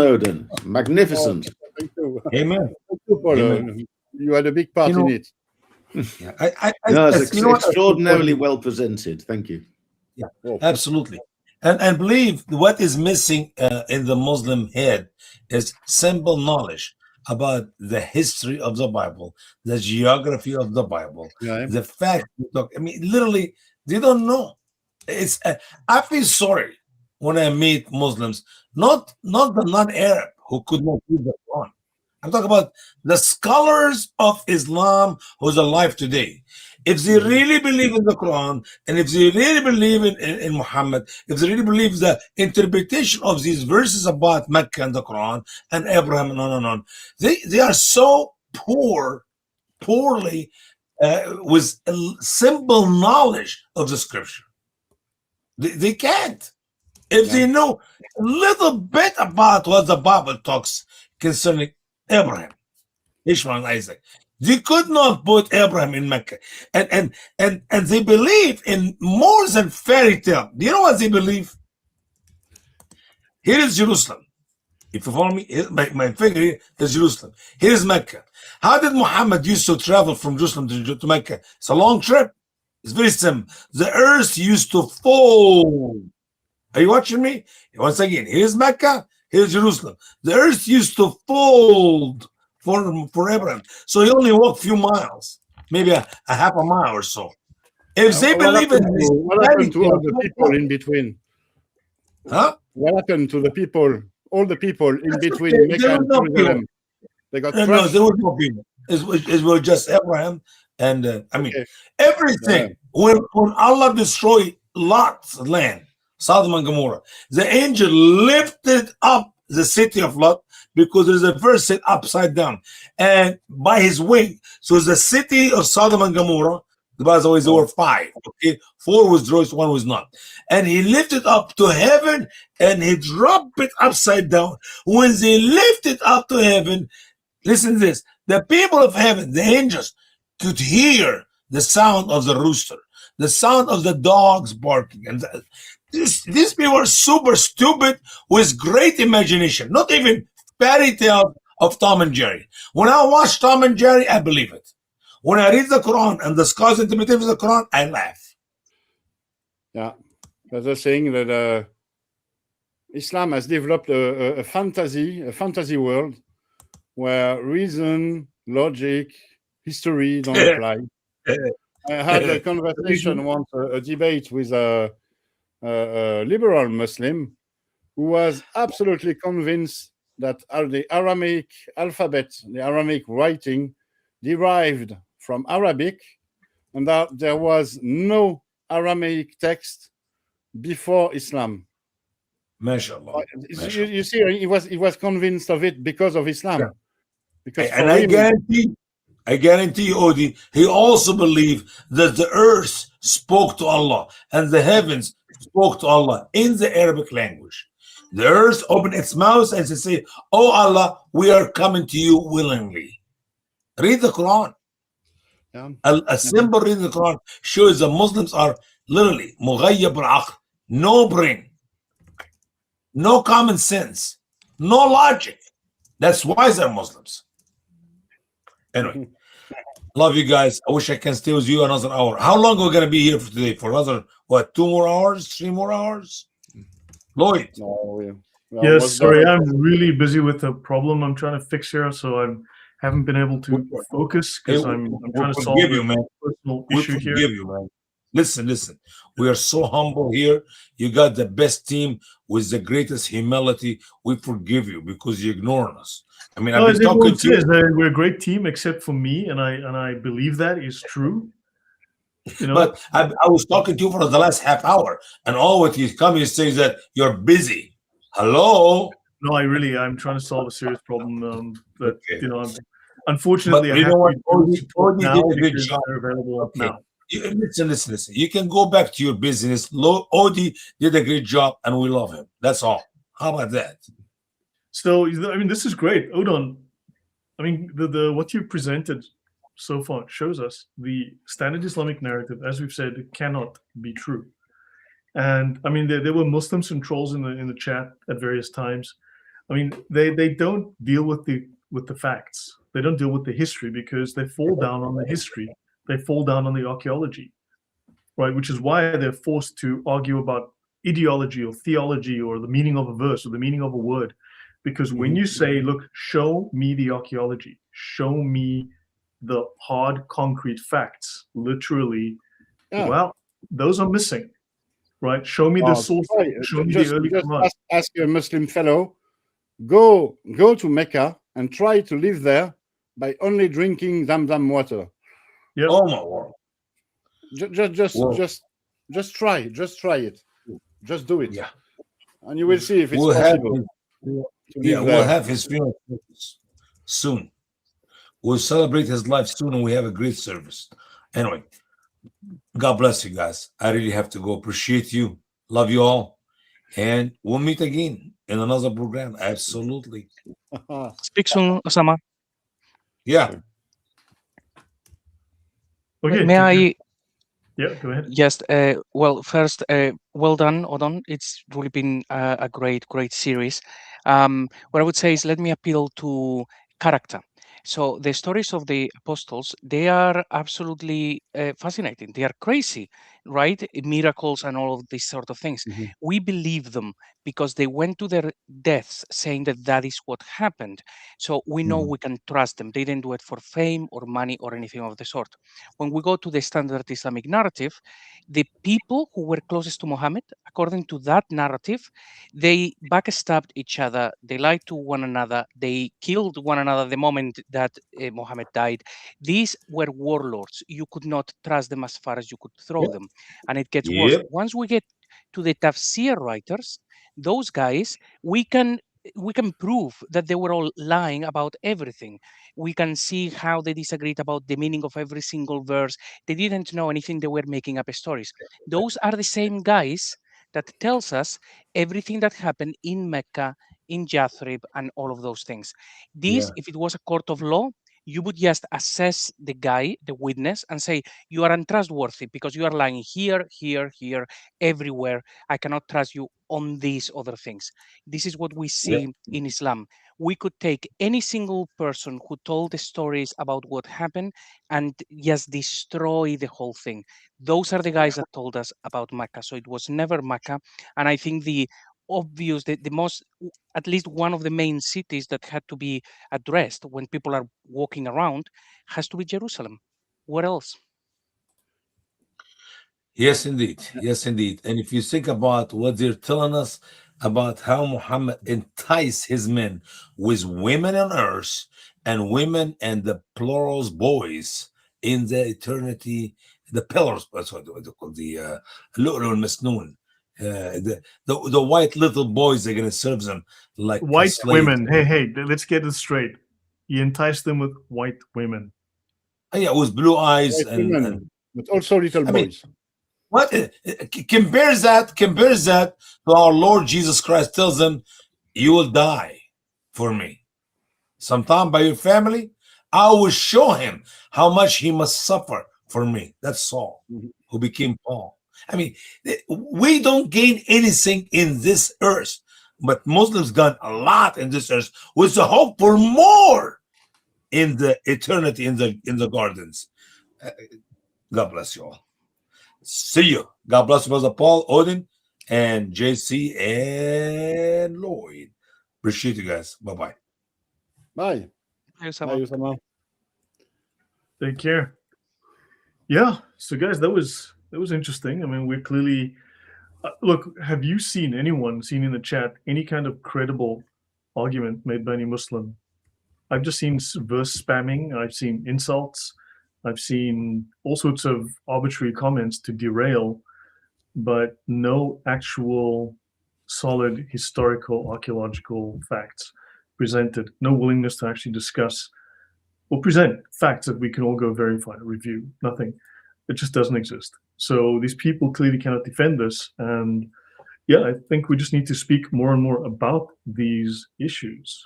Odon. Magnificent. Thank you. Amen. Thank you, Paul. Amen. You had a big part in it. Yeah. It's extraordinarily well presented. Thank you. Yeah, absolutely. And believe what is missing in the Muslim head is simple knowledge about the history of the Bible, the geography of the Bible, the fact. I mean, literally, they don't know. It's I feel sorry when I meet Muslims, not the non-Arab who could not read the Quran. I'm talking about the scholars of Islam who's alive today. If they really believe in the Quran, and if they really believe in Muhammad, if they really believe the interpretation of these verses about Mecca and the Quran and Abraham and on, they are so poorly with a simple knowledge of the scripture. They can't. If they know a little bit about what the Bible talks concerning Abraham, Ishmael, and Isaac, they could not put Abraham in Mecca, and they believe in more than fairy tale. Do you know what they believe? Here is Jerusalem. If you follow me, my finger here is Jerusalem. Here is Mecca. How did Muhammad used to travel from Jerusalem to Mecca? It's a long trip. It's very simple. The earth used to fold. Are you watching me? Once again, here's Mecca, here's Jerusalem. The earth used to fold for Abraham. So he only walked a few miles, maybe a half a mile or so. If they believe in this, what happened to all the people in between? Huh? What happened to the people, all the people in between Mecca and Jerusalem? They got no, there were no people. It was just Abraham and everything. When Allah destroyed Lot's land, Sodom and Gomorrah, the angel lifted up the city of Lot, because there's a verse set upside down, and by his wing. So the city of Sodom and Gomorrah, by the way, there were 5. Okay, 4 was destroyed, 1 was not. And he lifted up to heaven, and he dropped it upside down. When they lifted up to heaven, listen to this: the people of heaven, the angels, could hear the sound of the rooster, the sound of the dogs barking, and these people are super stupid with great imagination. Not even fairy tale of Tom and Jerry. When I watch Tom and Jerry, I believe it. When I read the Quran and the scholars' interpretation of the Quran, I laugh. Yeah, they're saying that Islam has developed a fantasy world where reason, logic, history don't apply. I had a conversation once, a debate with a liberal Muslim who was absolutely convinced that the Aramaic alphabet, the Aramaic writing, derived from Arabic, and that there was no Aramaic text before Islam. MashaAllah. You see, he was convinced of it because of Islam. Yeah. Because and I guarantee you, Odi, he also believed that the earth spoke to Allah and the heavens spoke to Allah in the Arabic language. The earth opened its mouth and said, "Oh Allah, we are coming to you willingly." Read the Quran. Yeah. A simple reading the Quran shows the Muslims are literally mughayyab al-aql, no brain, no common sense, no logic. That's why they're Muslims. Anyway, Love you guys. I wish I can stay with you another hour. How long are we going to be here for today? For another, what, 2 more hours? 3 more hours? Lloyd. No, yes, sorry, I'm really busy with a problem I'm trying to fix here, so I haven't been able to focus because I'm trying to solve a personal issue here. Forgive you, man. Listen. We are so humble here. You got the best team with the greatest humility. We forgive you because you ignore us. I mean, I've been talking to you. We're a great team, except for me, and I believe that is true. You know, but I was talking to you for the last half hour, and all what he's coming is saying that you're busy. Hello? No, I'm trying to solve a serious problem. But okay. you know, unfortunately, I have to Odie now did a good because job. they're available now. Listen. You can go back to your business. Odie did a great job, and we love him. That's all. How about that? So, I mean, this is great, Odon. I mean, the what you presented so far shows us the standard Islamic narrative, as we've said, it cannot be true. And I mean, there were Muslims and trolls in the chat at various times. I mean, they don't deal with the facts. They don't deal with the history because they fall down on the history. They fall down on the archaeology, right? Which is why they're forced to argue about ideology or theology or the meaning of a verse or the meaning of a word. Because when you say, look, show me the archaeology, show me the hard concrete facts, literally, well, those are missing, right? Show me the source, show me the early Quran. Ask a Muslim fellow, go to Mecca and try to live there by only drinking Zamzam water. Yeah. Oh my word. Just try it. Just do it. Yeah. And you will see if it's possible. We'll have his funeral soon. We'll celebrate his life soon, and we have a great service. Anyway, God bless you guys. I really have to go. Appreciate you. Love you all. And we'll meet again in another program. Absolutely. Speak soon, Usama. Yeah. Okay. May I? Yeah, go ahead. Yes. Well, first, well done, Odon. It's really been a great series. What I would say is, let me appeal to character. So the stories of the apostles, they are absolutely fascinating. They are crazy, right? Miracles and all of these sort of things. We believe them because they went to their deaths saying that is what happened. So we know we can trust them. They didn't do it for fame or money or anything of the sort. When we go to the standard Islamic narrative, the people who were closest to Muhammad, according to that narrative, they backstabbed each other, they lied to one another, they killed one another the moment that Muhammad died. These were warlords. You could not trust them as far as you could throw them. And it gets worse. Once we get to the tafsir writers, those guys, we can prove that they were all lying about everything. We can see how they disagreed about the meaning of every single verse. They didn't know anything. They were making up stories. Those are the same guys that tells us everything that happened in Mecca, in Yathrib, and all of those things. This, if it was a court of law, you would just assess the guy, the witness, and say, you are untrustworthy because you are lying here, everywhere. I cannot trust you on these other things. This is what we see in Islam. We could take any single person who told the stories about what happened and just destroy the whole thing. Those are the guys that told us about Mecca. So it was never Mecca. And I think the obvious, the most, at least one of the main cities that had to be addressed when people are walking around has to be Jerusalem. What else? Yes, indeed. Yes, indeed. And if you think about what they're telling us about how Muhammad enticed his men with women on earth and women and the plurals boys in the eternity, the pillars, that's what they call the Lu'lu al-Masnoon. The white little boys are going to serve them like white women. Hey, let's get it straight. He enticed them with white women. Yeah, with blue eyes and but also little boys. What compares that to our Lord Jesus Christ tells them, you will die for me. Sometime by your family, I will show him how much he must suffer for me. That's Saul, who became Paul. I mean, we don't gain anything in this earth, but Muslims got a lot in this earth with the hope for more. in the eternity in the gardens. God bless you all. See you. God bless you, Brother Paul, Odin, and JC and Lloyd. Appreciate you guys. Bye-bye. Bye. Bye, Usama. Bye, Usama. Take care. Yeah. So, guys, that was interesting. I mean, we're clearly look. Have you seen in the chat any kind of credible argument made by any Muslim? I've just seen verse spamming. I've seen insults. I've seen all sorts of arbitrary comments to derail, but no actual solid historical archaeological facts presented. No willingness to actually discuss or present facts that we can all go verify, review. Nothing. It just doesn't exist. So these people clearly cannot defend this. And yeah, I think we just need to speak more and more about these issues,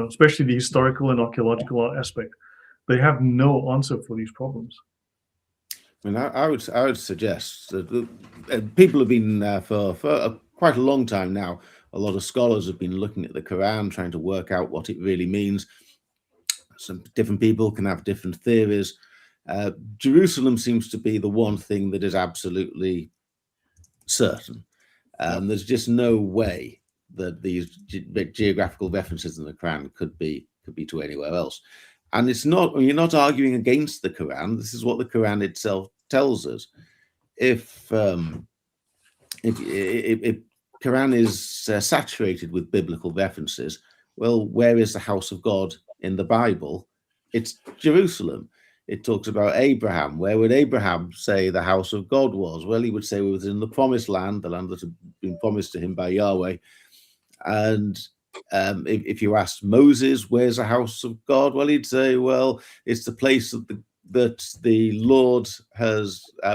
especially the historical and archaeological aspect. They have no answer for these problems. I mean, I would suggest that people have been for quite a long time now. A lot of scholars have been looking at the Quran, trying to work out what it really means. Some different people can have different theories. Jerusalem seems to be the one thing that is absolutely certain. There's just no way that these geographical references in the Quran could be to anywhere else. And it's not, you're not arguing against the Quran. This is what the Quran itself tells us. If Quran is saturated with biblical references, well, where is the house of God in the Bible? It's Jerusalem. It talks about Abraham. Where would Abraham say the house of God was? Well, he would say it was in the promised land, the land that had been promised to him by Yahweh. And if you asked Moses, where's the house of God? Well, he'd say, well, it's the place that the Lord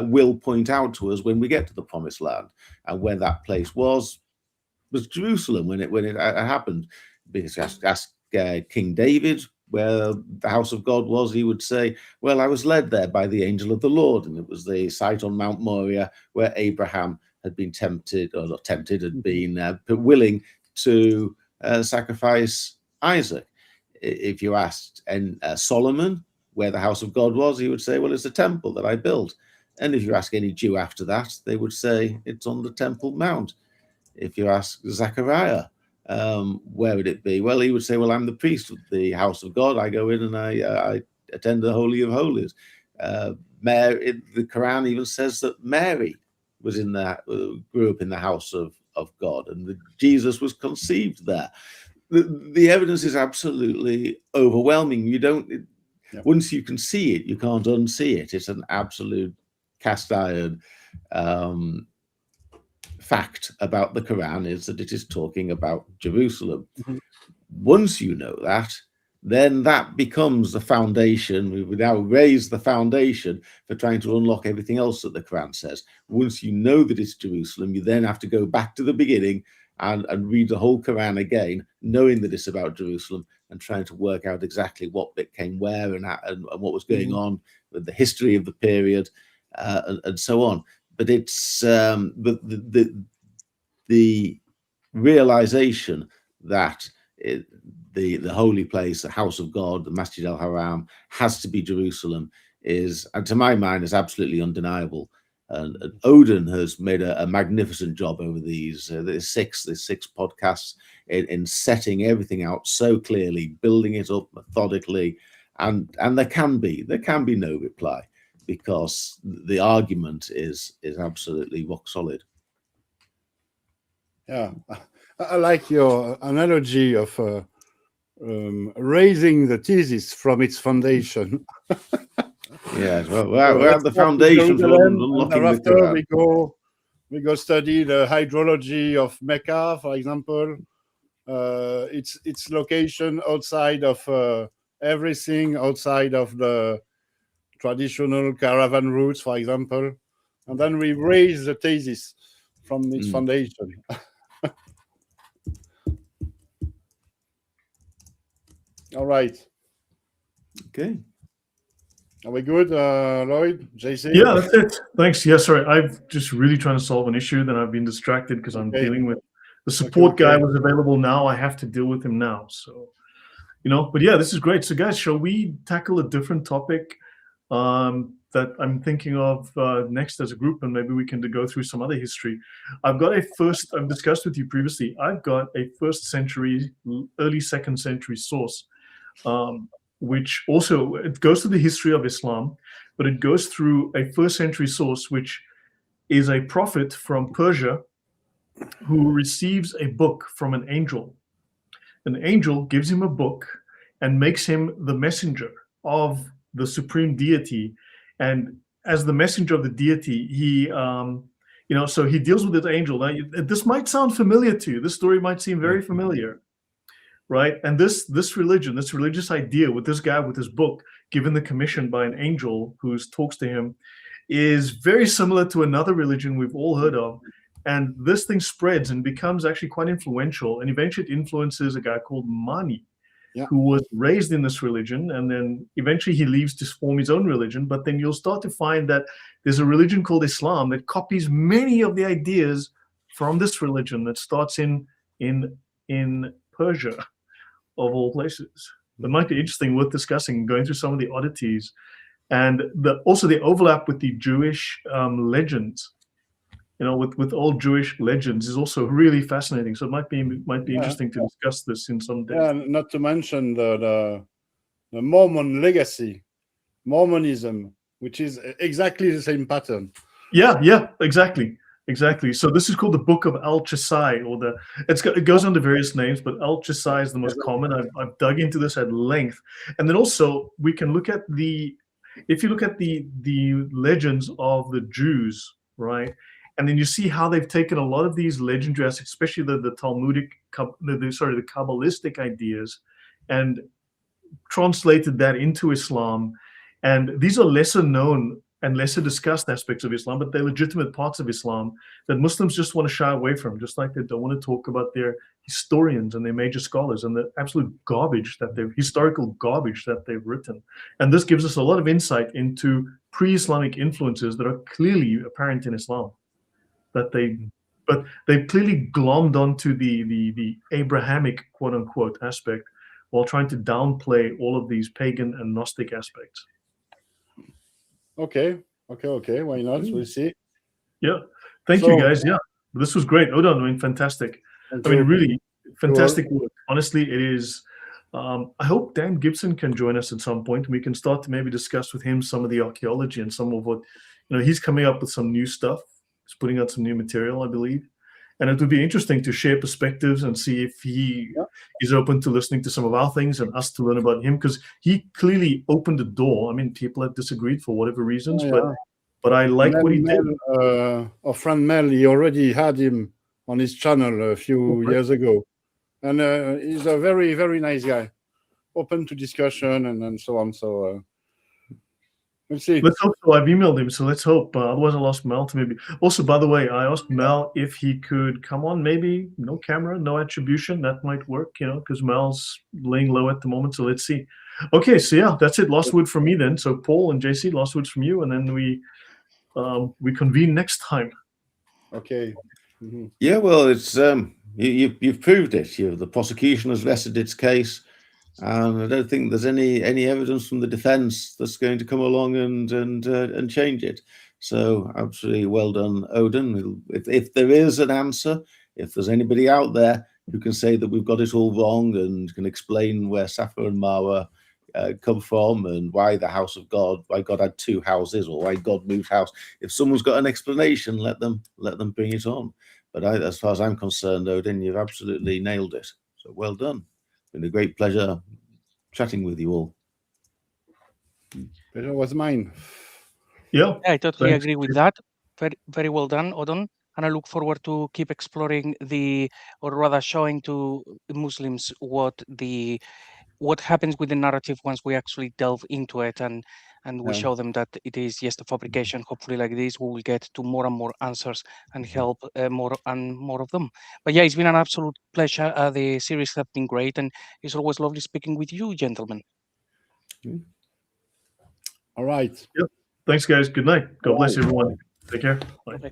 will point out to us when we get to the promised land. And where that place was Jerusalem when it happened. Because ask King David where the house of God was, he would say, well, I was led there by the angel of the Lord. And it was the site on Mount Moriah where Abraham had been had been willing to sacrifice Isaac. If you asked Solomon where the house of God was, he would say, well, it's the temple that I built. And if you ask any Jew after that, they would say it's on the Temple Mount. If you ask Zechariah, where would it be? Well, he would say, well, I'm the priest of the house of God. I go in and I attend the Holy of Holies. Mary, the Quran even says that Mary was grew up in the house of God, and Jesus was conceived there. The evidence is absolutely overwhelming. Once you can see it, you can't unsee it. It's an absolute cast iron fact about the Quran is that it is talking about Jerusalem. Mm-hmm. Once you know that, then that becomes the foundation. We now raise the foundation for trying to unlock everything else that the Quran says. Once you know that it's Jerusalem, you then have to go back to the beginning and read the whole Quran again, knowing that it's about Jerusalem and trying to work out exactly what bit came where and what was going on with the history of the period and so on. But it's the realization that the holy place, the house of God, the Masjid al-Haram has to be Jerusalem is, and to my mind, is absolutely undeniable. And Odin has made a magnificent job over these six podcasts in setting everything out so clearly, building it up methodically, and there can be no reply, because the argument is absolutely rock solid. Yeah, I like your analogy of raising the thesis from its foundation. Yes, well, we're at the foundation for unlocking the Quran. We go study the hydrology of Mecca, for example. Its location outside of everything, outside of the traditional caravan routes, for example, and then we raise the thesis from its foundation. All right. Okay. Are we good, Lloyd, JC? Yeah, that's it. Thanks. Yeah, sorry. I'm just really trying to solve an issue. Then I've been distracted because I'm dealing with the support guy was available now. I have to deal with him now. So, But yeah, this is great. So guys, shall we tackle a different topic that I'm thinking of next as a group, and maybe we can go through some other history. I've discussed with you previously, I've got a first century, early second century source, which also, it goes to the history of Islam, but it goes through a first century source, which is a prophet from Persia who receives a book from an angel. An angel gives him a book and makes him the messenger of the supreme deity. And as the messenger of the deity, he, so he deals with this angel. Now, this might sound familiar to you. This story might seem very familiar, right? And this religion, this religious idea with this guy with his book, given the commission by an angel who talks to him, is very similar to another religion we've all heard of. And this thing spreads and becomes actually quite influential. And eventually it influences a guy called Mani, who was raised in this religion. And then eventually he leaves to form his own religion. But then you'll start to find that there's a religion called Islam that copies many of the ideas from this religion that starts in Persia, of all places. It might be interesting, worth discussing, going through some of the oddities. And also the overlap with the Jewish legends. With old Jewish legends is also really fascinating. So it might be interesting to discuss this in some depth. Yeah, not to mention the Mormon legacy, Mormonism, which is exactly the same pattern. Yeah, exactly. So this is called the Book of Al-Chisai, it goes under various names, but Al-Chisai is the most common. I've dug into this at length, and then also we can look at if you look at the legends of the Jews, right? And then you see how they've taken a lot of these legendary aspects, especially the Talmudic, the Kabbalistic ideas, and translated that into Islam. And these are lesser known and lesser discussed aspects of Islam, but they're legitimate parts of Islam that Muslims just want to shy away from, just like they don't want to talk about their historians and their major scholars and the absolute historical garbage that they've written. And this gives us a lot of insight into pre-Islamic influences that are clearly apparent in Islam. But they've clearly glommed onto the Abrahamic, quote unquote, aspect while trying to downplay all of these pagan and Gnostic aspects. Okay. Why not? We'll see. Yeah. Thank you, guys. Yeah. This was great. Odon, fantastic. Really fantastic work. Honestly, it is. I hope Dan Gibson can join us at some point, and we can start to maybe discuss with him some of the archaeology and some of what, he's coming up with some new stuff. He's putting out some new material, I believe. And it would be interesting to share perspectives and see if he is open to listening to some of our things and us to learn about him, because he clearly opened the door. People have disagreed for whatever reasons, but I like what he did. Our friend Mel, he already had him on his channel a few years ago. And he's a very, very nice guy, open to discussion and so on. So we'll see. Let's hope so. I've emailed him, so let's hope. Otherwise, I'll ask Mel to maybe. Also, by the way, I asked Mel if he could come on. Maybe no camera, no attribution. That might work, because Mel's laying low at the moment. So let's see. Okay, so yeah, that's it. Last word from me then. So Paul and JC, last words from you, and then we convene next time. Okay. Mm-hmm. Yeah, well, it's you've proved it. The prosecution has rested its case. And I don't think there's any evidence from the defence that's going to come along and change it. So absolutely well done, Odon. If there is an answer, if there's anybody out there who can say that we've got it all wrong and can explain where Safa and Marwa come from and why the house of God, why God had two houses, or why God moved house, if someone's got an explanation, let them bring it on. But as far as I'm concerned, Odon, you've absolutely nailed it. So well done. Been a great pleasure chatting with you all. Pleasure was mine. Yeah, I totally agree with that. Very, very well done, Odon. And I look forward to keep exploring or rather showing to Muslims what happens with the narrative once we actually delve into it and we show them that it is just a fabrication. Hopefully like this, we will get to more and more answers and help more and more of them. But yeah, it's been an absolute pleasure. The series have been great, and it's always lovely speaking with you, gentlemen. All right. Yep. Thanks, guys. Good night. God bless everyone. Take care. Bye. Okay.